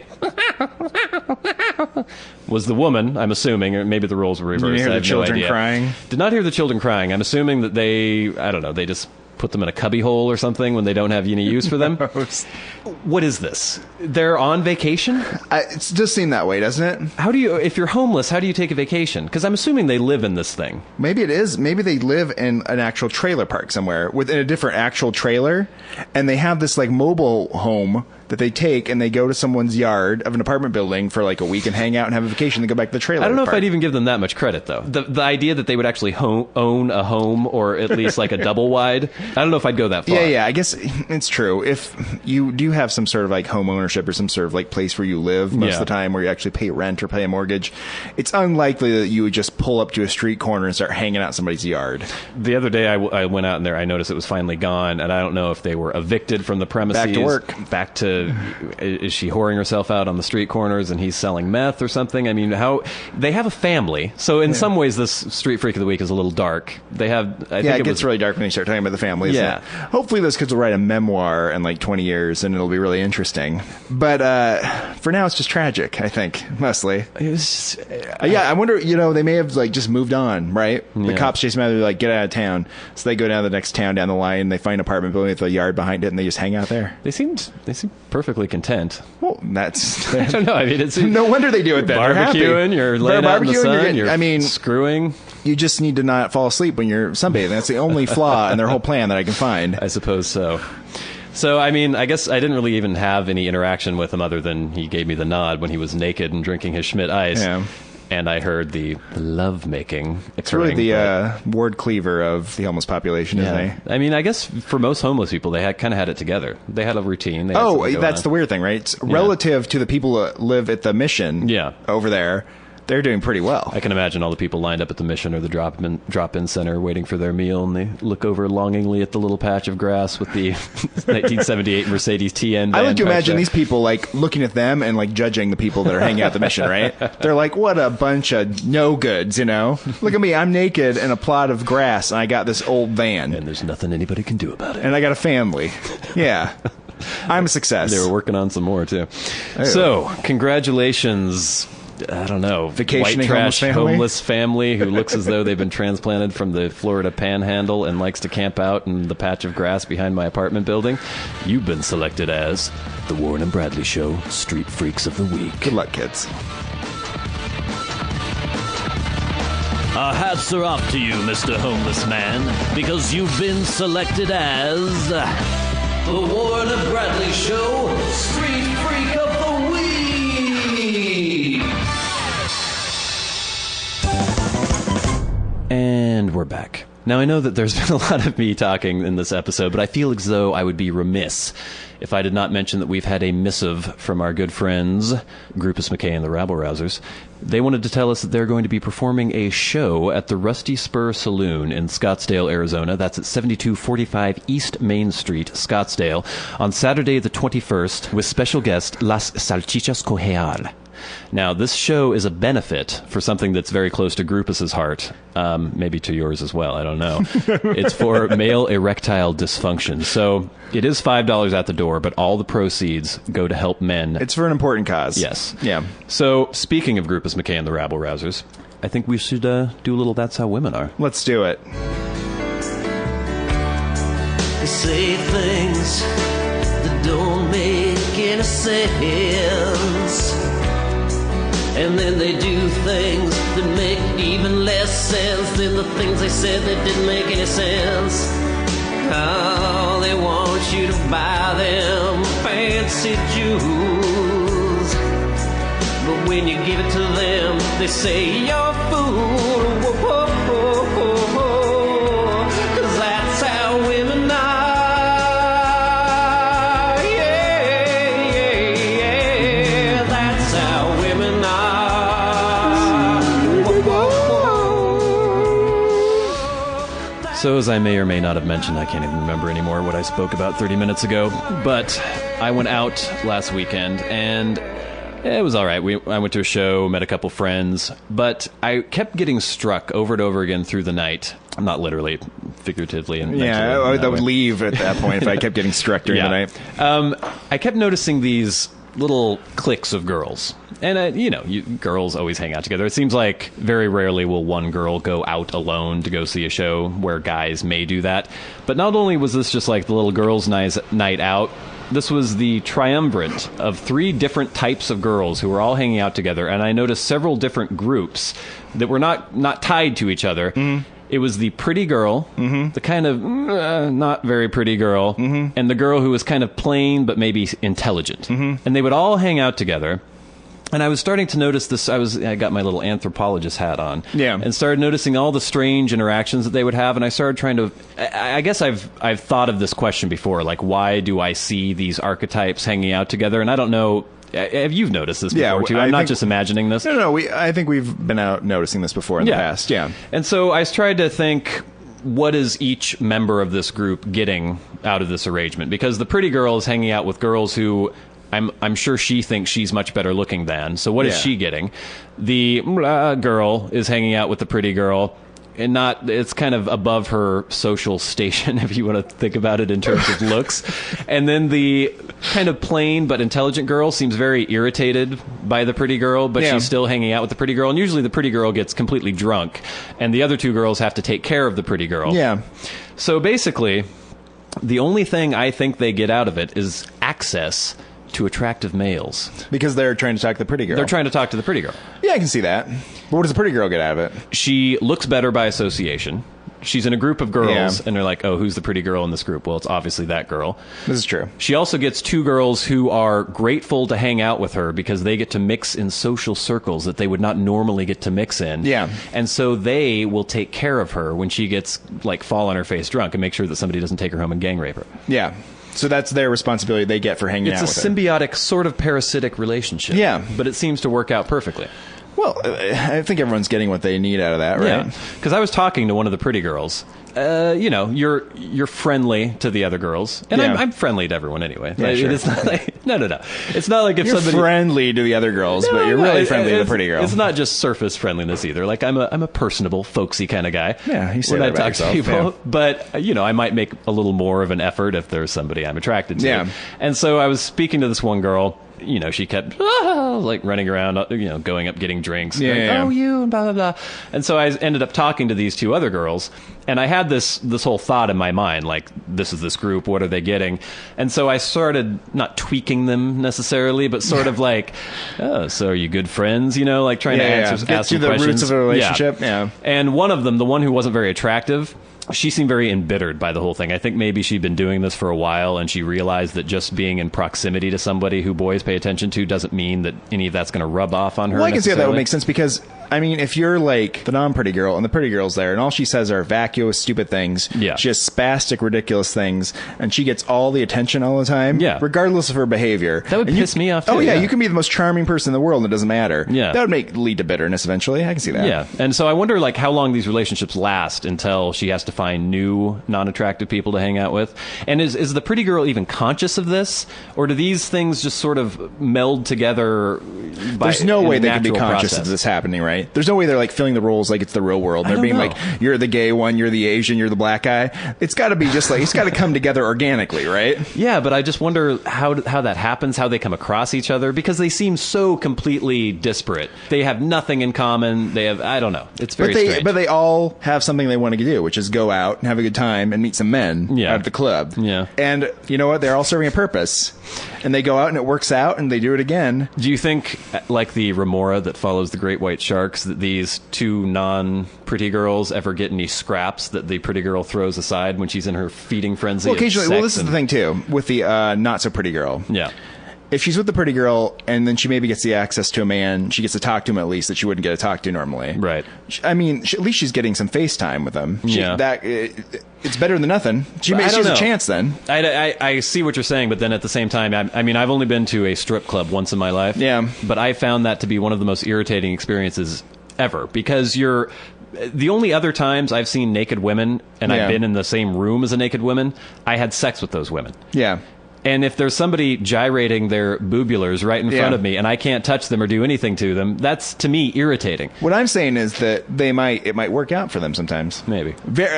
was the woman, I'm assuming, or maybe the roles were reversed. Did you hear the children crying? Did not hear the children crying. I'm assuming that they just put them in a cubby hole or something when they don't have any use for them. What is this? They're on vacation? It does seem that way, doesn't it? If you're homeless, how do you take a vacation? Because I'm assuming they live in this thing. Maybe it is. Maybe they live in an actual trailer park somewhere within a different actual trailer, and they have this like mobile home that they take, and they go to someone's yard of an apartment building for like a week and hang out and have a vacation, and go back to the trailer. I don't know park. if I'd even give them that much credit, though. The idea that they would actually own a home, or at least like a double wide, I don't know if I'd go that far. Yeah, I guess it's true. If you do have some sort of like home ownership or some sort of like place where you live most of the time, where you actually pay rent or pay a mortgage, it's unlikely that you would just pull up to a street corner and start hanging out somebody's yard. The other day I went out in there, I noticed it was finally gone, and I don't know if they were evicted from the premises. Back to work. Back to... Is she whoring herself out on the street corners and he's selling meth or something? I mean, they have a family. So in some ways, this Street Freak of the Week is a little dark. They have, I think it gets really dark when you start talking about the family. Yeah. Hopefully those kids will write a memoir in like 20 years and it'll be really interesting. But for now, it's just tragic, I think, mostly. It was just, I wonder, they may have like just moved on, right? The cops chase them out, they're like, get out of town. So they go down to the next town down the line, and they find an apartment building with a yard behind it, and they just hang out there. They seem perfectly content. Well, that's... I don't know. I mean, it's... No wonder they do it then. Barbecuing, you're laying out in the sun, you're screwing. You just need to not fall asleep when you're sunbathing. That's the only flaw in their whole plan that I can find. I suppose so. So, I mean, I guess I didn't really even have any interaction with him other than he gave me the nod when he was naked and drinking his Schmidt Ice. Yeah. And I heard the love-making. It's really the Ward Cleaver of the homeless population, isn't he? I mean, I guess for most homeless people, they kind of had it together. They had a routine. That's the weird thing, right? It's relative to the people that live at the Mission over there. They're doing pretty well. I can imagine all the people lined up at the Mission or the drop-in center waiting for their meal, and they look over longingly at the little patch of grass with the 1978 Mercedes TN. I like to imagine these people like looking at them and like judging the people that are hanging out at the Mission, right? They're like, what a bunch of no-goods, Look at me, I'm naked in a plot of grass, and I got this old van. And there's nothing anybody can do about it. And I got a family. Yeah. I'm a success. They were working on some more, too. So, congratulations... I don't know, vacationing white trash homeless family who looks as though they've been transplanted from the Florida Panhandle and likes to camp out in the patch of grass behind my apartment building. You've been selected as the Warren and Bradley Show Street Freaks of the Week. Good luck, kids. Our hats are off to you, Mr. Homeless Man, because you've been selected as the Warren and Bradley Show Street Freak of the Week. And we're back. Now, I know that there's been a lot of me talking in this episode, but I feel as though I would be remiss if I did not mention that we've had a missive from our good friends, Groupus McKay and the Rabble-Rousers. They wanted to tell us that they're going to be performing a show at the Rusty Spur Saloon in Scottsdale, Arizona. That's at 7245 East Main Street, Scottsdale, on Saturday the 21st, with special guest Las Salchichas Cojeal. Now, this show is a benefit for something that's very close to Groupus's heart, maybe to yours as well, I don't know. It's for male erectile dysfunction. So it is $5 at the door, but all the proceeds go to help men. It's for an important cause. Yes. Yeah. So speaking of Groupus McKay and the Rabble Rousers, I think we should do a little That's How Women Are. Let's do it. They say things that don't make any sense, and then they do things that make even less sense than the things they said that didn't make any sense. Oh, they want you to buy them fancy jewels, but when you give it to them, they say you're a fool. Whoa, whoa, whoa, whoa, whoa. 'Cause that's how women are. So as I may or may not have mentioned, I can't even remember anymore what I spoke about 30 minutes ago, but I went out last weekend and it was all right. I went to a show, met a couple friends, but I kept getting struck over and over again through the night. Not literally, figuratively. And yeah, I would leave at that point if I kept getting struck during the night. I kept noticing these little cliques of girls. And, girls always hang out together. It seems like very rarely will one girl go out alone to go see a show where guys may do that. But not only was this just like the little girls' night out, this was the triumvirate of 3 different types of girls who were all hanging out together. And I noticed several different groups that were not tied to each other. Mm-hmm. It was the pretty girl, the kind of not very pretty girl, and the girl who was kind of plain but maybe intelligent. And they would all hang out together. And I was starting to notice this. I got my little anthropologist hat on, and started noticing all the strange interactions that they would have. And I started trying to. I guess I've thought of this question before, like why do I see these archetypes hanging out together? And I don't know. Have you noticed this before too? I'm not just imagining this. No. I think we've been out noticing this before in the past. Yeah. And so I tried to think, what is each member of this group getting out of this arrangement? Because the pretty girl is hanging out with girls who I'm sure she thinks she's much better looking than. So what is she getting? The girl is hanging out with the pretty girl, and it's kind of above her social station, if you want to think about it in terms of looks. And then the kind of plain but intelligent girl seems very irritated by the pretty girl, but she's still hanging out with the pretty girl. And usually the pretty girl gets completely drunk, and the other 2 girls have to take care of the pretty girl. Yeah. So basically, the only thing I think they get out of it is access to attractive males. Because they're trying to talk to the pretty girl. They're trying to talk to the pretty girl. Yeah, I can see that. But what does the pretty girl get out of it? She looks better by association. She's in a group of girls, and they're like, oh, who's the pretty girl in this group? Well, it's obviously that girl. This is true. She also gets 2 girls who are grateful to hang out with her because they get to mix in social circles that they would not normally get to mix in. Yeah. And so they will take care of her when she gets, fall on her face drunk and make sure that somebody doesn't take her home and gang rape her. Yeah. So that's their responsibility they get for hanging out with her. It's a symbiotic, sort of parasitic relationship. Yeah. But it seems to work out perfectly. Well, I think everyone's getting what they need out of that, right? Yeah. Because I was talking to one of the pretty girls. You're friendly to the other girls, and I'm friendly to everyone anyway. Yeah, sure. It's not like, no. It's not like if you're somebody friendly to the other girls, but you're really friendly to the pretty girl. It's not just surface friendliness either. Like I'm a personable, folksy kind of guy. Yeah, you say when that I about talk yourself, to people, yeah. But I might make a little more of an effort if there's somebody I'm attracted to. Yeah. And so I was speaking to this one girl. She kept running around, going up, getting drinks. Yeah. Oh, you, and blah, blah, blah. And so I ended up talking to these 2 other girls, and I had this whole thought in my mind, like, this is this group, what are they getting? And so I started not tweaking them necessarily, but sort of like, oh, so are you good friends? Trying to ask Get some to the questions. roots of a relationship. Yeah. And one of them, the one who wasn't very attractive, she seemed very embittered by the whole thing. I think maybe she'd been doing this for a while, and she realized that just being in proximity to somebody who boys pay attention to doesn't mean that any of that's going to rub off on her. Well, I can see how that would make sense because I mean, if you're like the non-pretty girl and the pretty girl's there and all she says are vacuous, stupid things, just spastic, ridiculous things, and she gets all the attention all the time, regardless of her behavior. That would piss me off, too. Oh, yeah, you can be the most charming person in the world and it doesn't matter. Yeah. That would lead to bitterness eventually. I can see that. Yeah, and so I wonder, like, how long these relationships last until she has to find new non-attractive people to hang out with. And is the pretty girl even conscious of this? Or do these things just sort of meld together There's no way they can be conscious of this happening, right? There's no way they're like filling the roles like it's the real world. They're being like, you're the gay one, you're the Asian, you're the black guy. It's got to be just like, it's got to come together organically, right? Yeah, but I just wonder how that happens, how they come across each other, because they seem so completely disparate. They have nothing in common. They have, I don't know. It's very strange. But they all have something they want to do, which is go out and have a good time and meet some men at the club. Yeah. And you know what? They're all serving a purpose. And they go out and it works out and they do it again. Do you think, like the remora that follows the great white sharks, that these two non-pretty girls ever get any scraps that the pretty girl throws aside when she's in her feeding frenzy? Well, occasionally. Well, this is the thing, too, with the not-so-pretty girl. Yeah. If she's with the pretty girl and then she maybe gets the access to a man, she gets to talk to him at least that she wouldn't get to talk to normally. Right. I mean, at least she's getting some FaceTime with him. It's better than nothing. She has a chance then. I see what you're saying, but then at the same time, I mean, I've only been to a strip club once in my life. Yeah. But I found that to be one of the most irritating experiences ever, because the only other times I've seen naked women and I've been in the same room as a naked woman, I had sex with those women. Yeah. And if there's somebody gyrating their boobulars right in front of me and I can't touch them or do anything to them, that's, to me, irritating. What I'm saying is that it might work out for them sometimes. Maybe.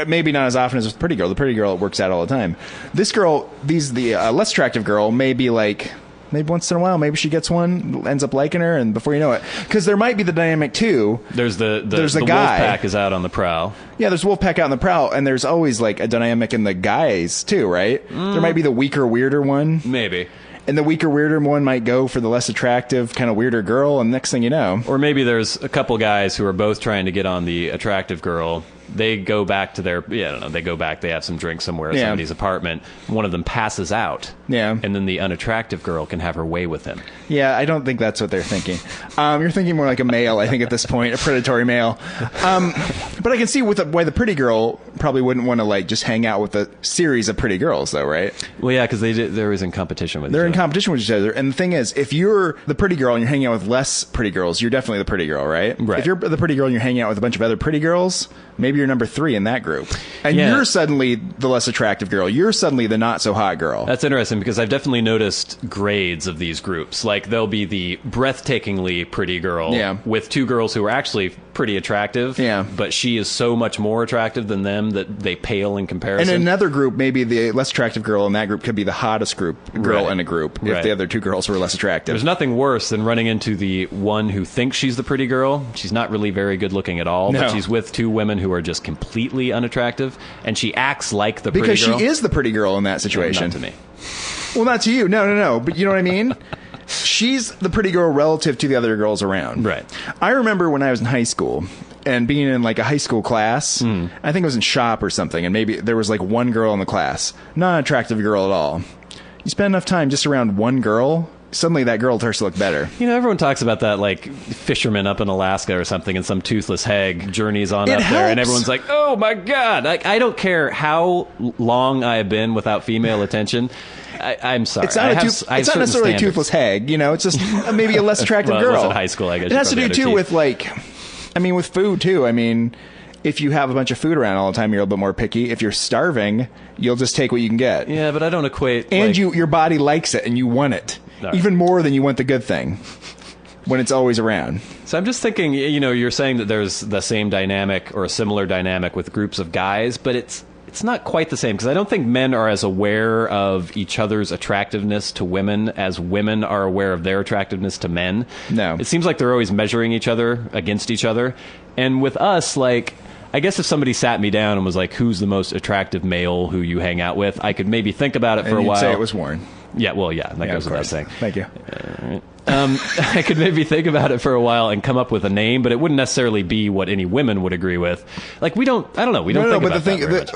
Maybe not as often as with the pretty girl. The pretty girl, it works out all the time. This girl, the less attractive girl, may be like... Maybe once in a while, maybe she gets one, ends up liking her, and before you know it, because there might be the dynamic too. There's the guy. Wolfpack is out on the prowl. Yeah, there's Wolfpack out on the prowl, and there's always like a dynamic in the guys too, right? There might be the weaker, weirder one. Maybe. And the weaker, weirder one might go for the less attractive, kind of weirder girl, and next thing you know. Or maybe there's a couple guys who are both trying to get on the attractive girl. They go back to their, I don't know, they go back, they have some drinks somewhere at somebody's apartment. One of them passes out. Yeah. And then the unattractive girl can have her way with him. Yeah, I don't think that's what they're thinking. You're thinking more like a male, I think, at this point, a predatory male. But I can see why the pretty girl probably wouldn't want to, like, just hang out with a series of pretty girls, though, right? Well, yeah, because they're always in competition with each other. They're in competition with each other. And the thing is, if you're the pretty girl and you're hanging out with less pretty girls, you're definitely the pretty girl, right? Right. If you're the pretty girl and you're hanging out with a bunch of other pretty girls, maybe you're number 3 in that group. And you're suddenly the less attractive girl. You're suddenly the not so hot girl. That's interesting, because I've definitely noticed grades of these groups. Like, there'll be the breathtakingly pretty girl with two girls who are actually pretty attractive, but she is so much more attractive than them that they pale in comparison. And in another group, maybe the less attractive girl in that group could be the hottest girl in a group if the other two girls were less attractive. There's nothing worse than running into the one who thinks she's the pretty girl. She's not really very good looking at all, but she's with two women who are just completely unattractive, and she acts like the pretty girl. Because she is the pretty girl in that situation. Not to me. Well, not to you. No. But you know what I mean? She's the pretty girl relative to the other girls around. Right. I remember when I was in high school and being in like a high school class, I think it was in shop or something, and maybe there was like one girl in the class, not an attractive girl at all. You spend enough time just around one girl, suddenly that girl starts to look better. You know, everyone talks about that, like, fisherman up in Alaska or something, and some toothless hag journeys on up there, and everyone's like, oh my God. Like, I don't care how long I have been without female attention. I'm sorry. It's not, it's not necessarily a toothless hag, you know, it's just maybe a less attractive girl. It was in high school, I guess. It has to do, too, with, like, with food, too. I mean, if you have a bunch of food around all the time, you're a little bit more picky. If you're starving, you'll just take what you can get. Yeah, but I don't equate... And your body likes it, and you want it. Right. Even more than you want the good thing when it's always around. So I'm just thinking, you know, you're saying that there's the same dynamic or a similar dynamic with groups of guys, but it's not quite the same, because I don't think men are as aware of each other's attractiveness to women as women are aware of their attractiveness to men. No. It seems like they're always measuring each other against each other. And with us, like, I guess if somebody sat me down and was like, who's the most attractive male who you hang out with, I could maybe think about it for a while. Say it was Warren. Yeah, well, yeah, that goes without saying. Thank you. I could maybe think about it for a while and come up with a name, but it wouldn't necessarily be what any women would agree with. Like, I don't know. We don't think about that very much.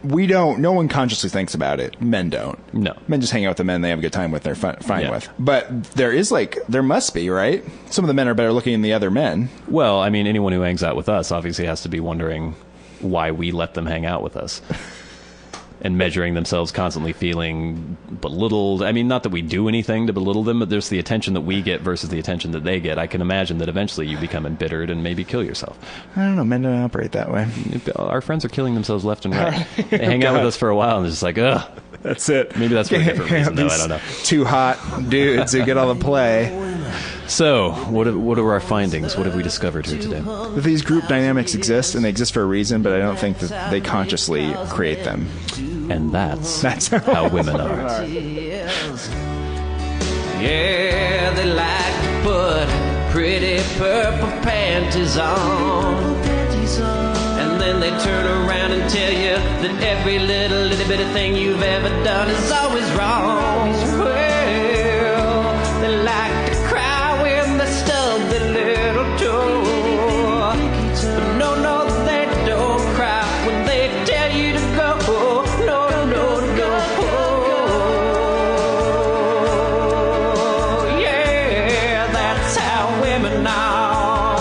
We don't. No one consciously thinks about it. Men don't. No. Men just hang out with the men they have a good time with. They're fine with. But there must be, right? Some of the men are better looking than the other men. Well, I mean, anyone who hangs out with us obviously has to be wondering why we let them hang out with us. And measuring themselves, constantly feeling belittled. I mean, not that we do anything to belittle them, but there's the attention that we get versus the attention that they get. I can imagine that eventually you become embittered and maybe kill yourself. I don't know. Men don't operate that way. Our friends are killing themselves left and right. They hang out with us for a while and it's just like, ugh. That's it. Maybe that's for a different reason, though. I don't know. Two hot dudes who get all the play. So, what are our findings? What have we discovered here today? That these group dynamics exist, and they exist for a reason, but I don't think that they consciously create them. And that's how women are. Yeah, they like to put pretty purple panties on. And then they turn around and tell you that every little bit of thing you've ever done is always wrong. Well, they like to cry when they stub their little toe. But no, they don't cry when they tell you to go. No. Yeah, that's how women are.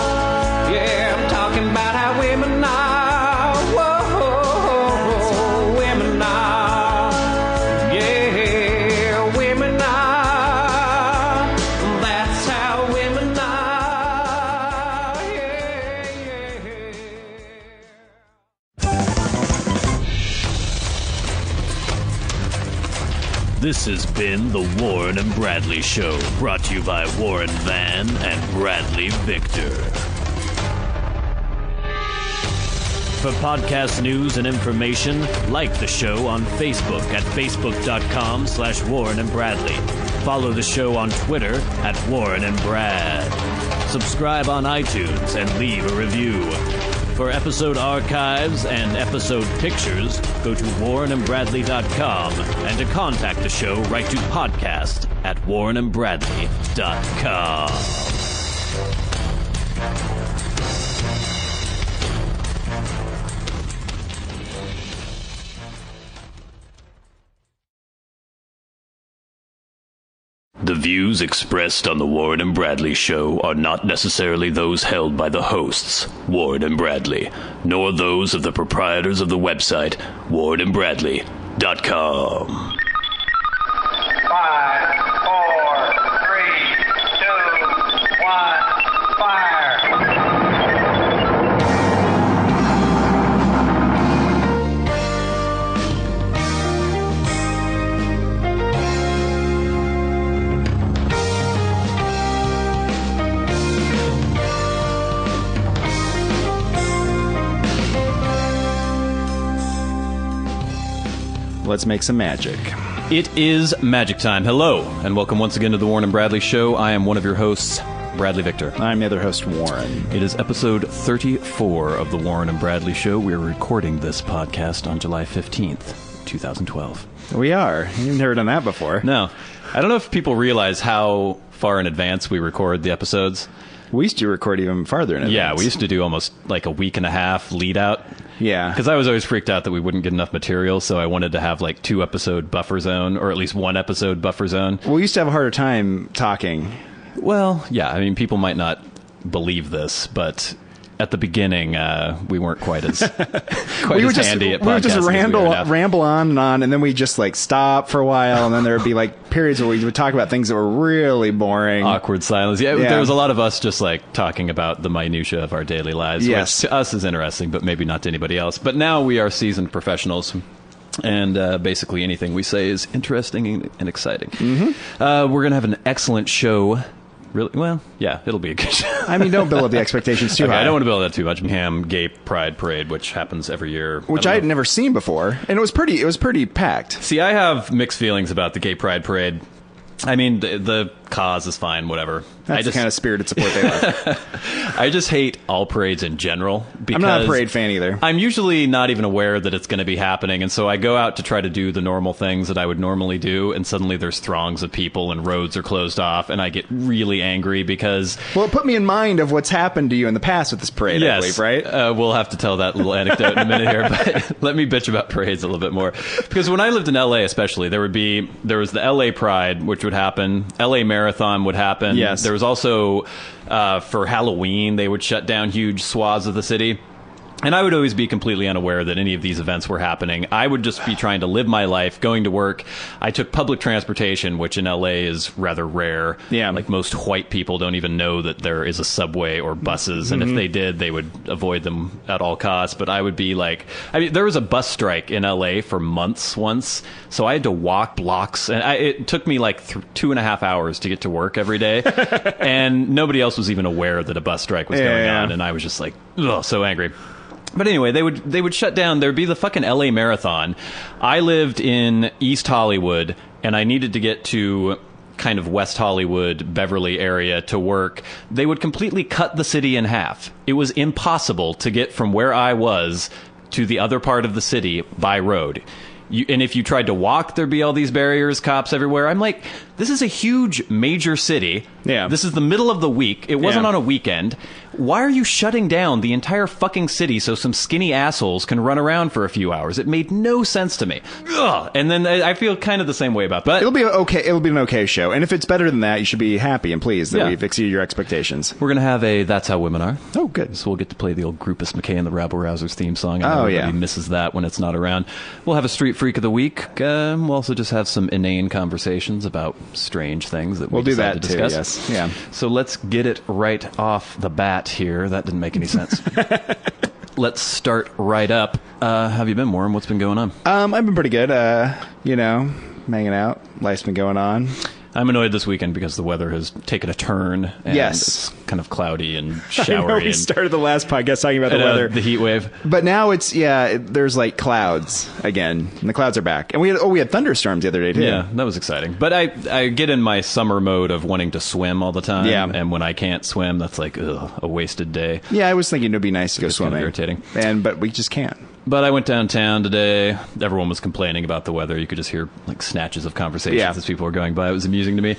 Yeah, I'm talking about how women are. Whoa, women are. Yeah, women are. That's how women are. This has been the Warren and Bradley Show, brought to you by Warren Van and Bradley Victor. For podcast news and information, like the show on Facebook at facebook.com/Warren and Bradley. Follow the show on Twitter at Warren and Brad. Subscribe on iTunes and leave a review. For episode archives and episode pictures, go to warrenandbradley.com, and to contact the show, write to podcast at warrenandbradley.com. The views expressed on the Warren and Bradley Show are not necessarily those held by the hosts, Warren and Bradley, nor those of the proprietors of the website, warrenandbradley.com. 5, 4, 3, 2, 1, fire! Let's make some magic. It is magic time. Hello, and welcome once again to the Warren and Bradley Show. I am one of your hosts, Bradley Victor. I'm the other host, Warren. It is episode 34 of the Warren and Bradley Show. We are recording this podcast on July 15th, 2012. We are. You've never done that before. No. I don't know if people realize how far in advance we record the episodes. We used to record even farther in advance. Yeah, we used to do almost like a week and a half lead out. Yeah. Because I was always freaked out that we wouldn't get enough material, so I wanted to have like 2-episode buffer zone, or at least 1-episode buffer zone. We used to have a harder time talking. Well, yeah, I mean, people might not believe this, but at the beginning, we weren't quite as handy at podcasting. We would just ramble on, and then we just like stop for a while, and then there would be like periods where we would talk about things that were really boring. Awkward silence. Yeah, there was a lot of us just like talking about the minutia of our daily lives, which to us is interesting, but maybe not to anybody else. But now we are seasoned professionals. And basically anything we say is interesting and exciting. Mm-hmm. We're going to have an excellent show. Really? Well, yeah, it'll be a good show. I mean, don't build up the expectations too high. I don't want to build that too much. Gay Pride Parade, which happens every year. Which I had never seen before. And it was pretty packed. See, I have mixed feelings about the Gay Pride Parade. I mean, the cause is fine, whatever. That's the kind of spirited support they like. I just hate all parades in general. Because I'm not a parade fan either. I'm usually not even aware that it's going to be happening, and so I go out to try to do the normal things that I would normally do, and suddenly there's throngs of people and roads are closed off, and I get really angry because... Well, it put me in mind of what's happened to you in the past with this parade, yes, I believe, right? We'll have to tell that little anecdote in a minute here, but let me bitch about parades a little bit more. Because when I lived in L.A. especially, there was the L.A. Pride, which would happen. L.A. Marathon would happen. Yes. There was also, for Halloween, they would shut down huge swaths of the city. And I would always be completely unaware that any of these events were happening. I would just be trying to live my life, going to work. I took public transportation, which in LA is rather rare. Yeah. Like most white people don't even know that there is a subway or buses. And if they did, they would avoid them at all costs. But I would be like, I mean, there was a bus strike in LA for months once. So I had to walk blocks. And it took me like 2.5 hours to get to work every day. And nobody else was even aware that a bus strike was going on. And I was just like, ugh, so angry. But anyway, they would shut down. There'd be the fucking LA Marathon. I lived in East Hollywood, and I needed to get to kind of West Hollywood, Beverly area to work. They would completely cut the city in half. It was impossible to get from where I was to the other part of the city by road. And if you tried to walk, there'd be all these barriers, cops everywhere. I'm like, this is a huge, major city. Yeah. This is the middle of the week. It wasn't Yeah. on a weekend. Why are you shutting down the entire fucking city so some skinny assholes can run around for a few hours? It made no sense to me. Ugh. And then I feel kind of the same way about that. It'll be okay. It'll be an okay show. And if it's better than that, you should be happy and pleased that Yeah. we've exceeded your expectations. We're going to have a That's How Women Are. Oh, good. So we'll get to play the old Groupus McKay and the Rabble Rousers theme song. I know Oh, everybody yeah. misses that when it's not around. We'll have a Street Freak of the Week. We'll also just have some inane conversations about strange things that We'll do decide that to too, discuss. yes. Yeah. So let's get it right off the bat here. That didn't make any sense. Let's start right up. Have you been, Warren? What's been going on? I've been pretty good. Hanging out. Life's been going on. I'm annoyed this weekend because the weather has taken a turn. And Yes. It's kind of cloudy and I know showery. we started the last podcast talking about the weather. The heat wave. But now it's, there's like clouds again. And the clouds are back. And we had thunderstorms the other day, too. Yeah, that was exciting. But I get in my summer mode of wanting to swim all the time. Yeah. And when I can't swim, that's like, a wasted day. Yeah, I was thinking it would be nice to go It's kind of swimming. irritating. But we just can't. But I went downtown today. Everyone was complaining about the weather. You could just hear like snatches of conversations Yeah. as people were going by. It was amusing to me.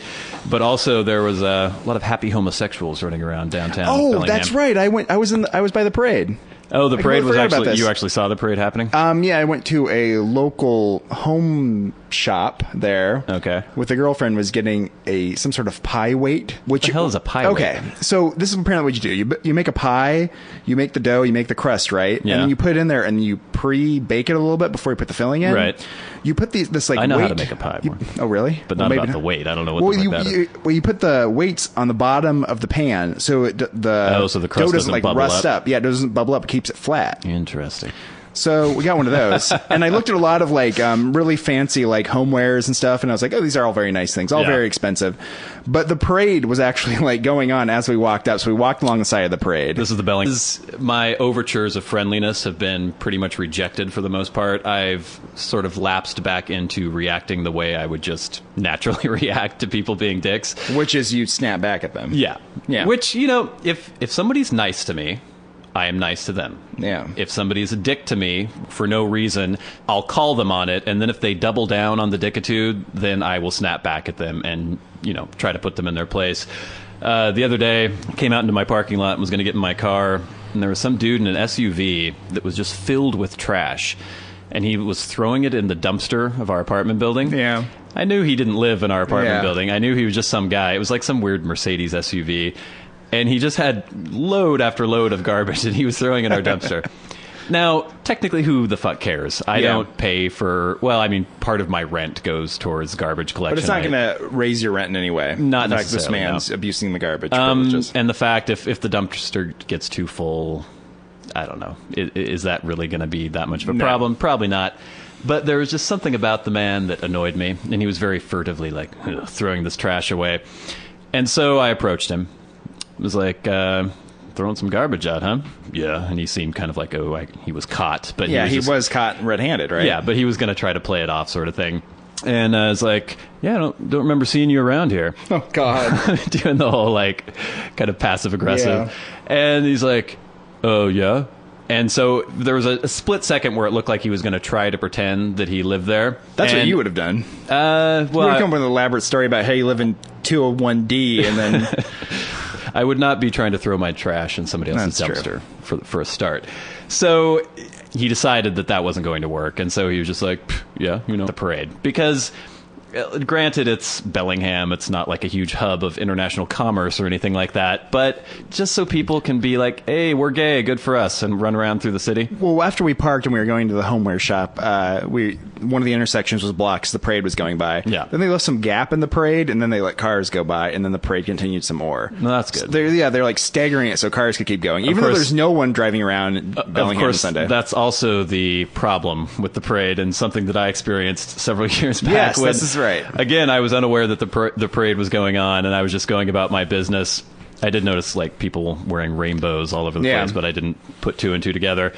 But also there was a lot of happy homosexuals running around downtown. Oh, Bellingham. that's right. I was by the parade. Oh, the I parade was forgot about actually, this. you actually saw the parade happening? Yeah, I went to a local home shop there. Okay. With a girlfriend, was getting some sort of pie weight. Which the hell is a pie Okay, weight? so this is apparently what you do. You make a pie, you make the dough, you make the crust, right? Yeah. And then you put it in there and you pre-bake it a little bit before you put the filling in. Right. You put this like I know weight. how to make a pie, Warren. Oh, really? But Well, not maybe about the weight. I don't know what Well, the fuck that is. you put the weights on the bottom of the pan, so So the crust dough doesn't doesn't like bubble rust up. up. Yeah, it doesn't bubble up. It keeps it flat. Interesting. So we got one of those, and I looked at a lot of like really fancy like homewares and stuff, and I was like, oh, these are all very nice things, all Yeah. very expensive. But the parade was actually like going on as we walked up, so we walked along the side of the parade. This is the Bellingham. My overtures of friendliness have been pretty much rejected for the most part. I've sort of lapsed back into reacting the way I would just naturally react to people being dicks. Which is you snap back at them. Yeah. Yeah. Which, if somebody's nice to me, I am nice to them. Yeah. If somebody's a dick to me for no reason, I'll call them on it, and then if they double down on the dickitude, then I will snap back at them and, try to put them in their place. The other day, I came out into my parking lot and was going to get in my car, and there was some dude in an SUV that was just filled with trash, and he was throwing it in the dumpster of our apartment building. Yeah. I knew he didn't live in our apartment Yeah. building. I knew he was just some guy. It was like some weird Mercedes SUV. And he just had load after load of garbage that he was throwing in our dumpster. Now, technically, who the fuck cares? I Yeah. don't pay for... Well, I mean, part of my rent goes towards garbage collection. But it's not going to raise your rent in any way. Not in fact, this necessarily, man's no. abusing the garbage privileges. And the fact, if the dumpster gets too full, I don't know. Is that really going to be that much of a problem? Probably not. But there was just something about the man that annoyed me. And he was very furtively, throwing this trash away. And so I approached him. It was like, throwing some garbage out, huh? Yeah. And he seemed kind of like, he was caught. But Yeah, he just, was caught red-handed, right? Yeah, but he was going to try to play it off sort of thing. And I was like, yeah, I don't remember seeing you around here. Oh, God. Doing the whole, like, kind of passive-aggressive. Yeah. And he's like, oh, yeah? And so there was a split second where it looked like he was going to try to pretend that he lived there. That's what you would have done. Well, you would come up with an elaborate story about how you live in 201D, and then... I would not be trying to throw my trash in somebody else's dumpster for a start. So he decided that wasn't going to work, and so he was just like, yeah, the parade. Because, granted, it's Bellingham. It's not like a huge hub of international commerce or anything like that, but just so people can be like, hey, we're gay, good for us, and run around through the city. Well, after we parked and we were going to the homeware shop, one of the intersections was blocked because the parade was going by. Yeah. Then they left some gap in the parade, and then they let cars go by, and then the parade continued some more. No, that's good. So they're like staggering it so cars could keep going, even though there's no one driving around Bellingham on Sunday. That's also the problem with the parade, and something that I experienced several years back. Yes, this is right. Again, I was unaware that the parade was going on, and I was just going about my business. I did notice like people wearing rainbows all over the place, but I didn't put two and two together.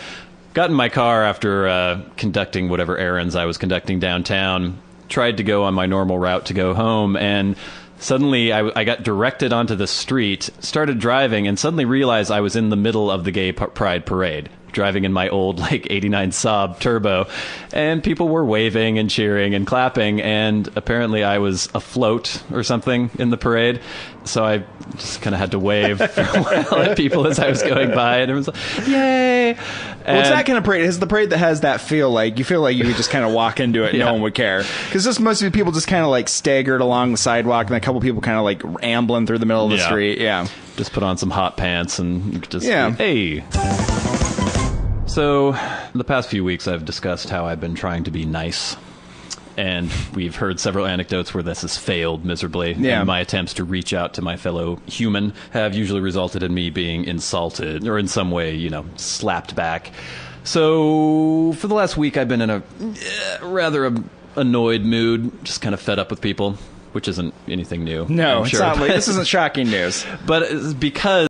Got in my car after conducting whatever errands I was conducting downtown, tried to go on my normal route to go home, and suddenly I got directed onto the street, started driving, and suddenly realized I was in the middle of the Gay Pride Parade, driving in my old, like, 89 Saab Turbo, and people were waving and cheering and clapping, and apparently I was afloat or something in the parade, so I just kind of had to wave for a while at people as I was going by, and it was like, yay! Well, it's that kind of parade. It's the parade that has that feel like you could just kind of walk into it and no one would care. Because just most of the people just kind of like staggered along the sidewalk, and a couple people kind of like ambling through the middle of the street. Yeah. Just put on some hot pants and just, hey. So, the past few weeks I've discussed how I've been trying to be nice. And we've heard several anecdotes where this has failed miserably. Yeah. And my attempts to reach out to my fellow human have usually resulted in me being insulted or in some way, slapped back. So for the last week, I've been in a rather annoyed mood, just kind of fed up with people, which isn't anything new. No, I'm it's sure. not like this isn't shocking news. But it's because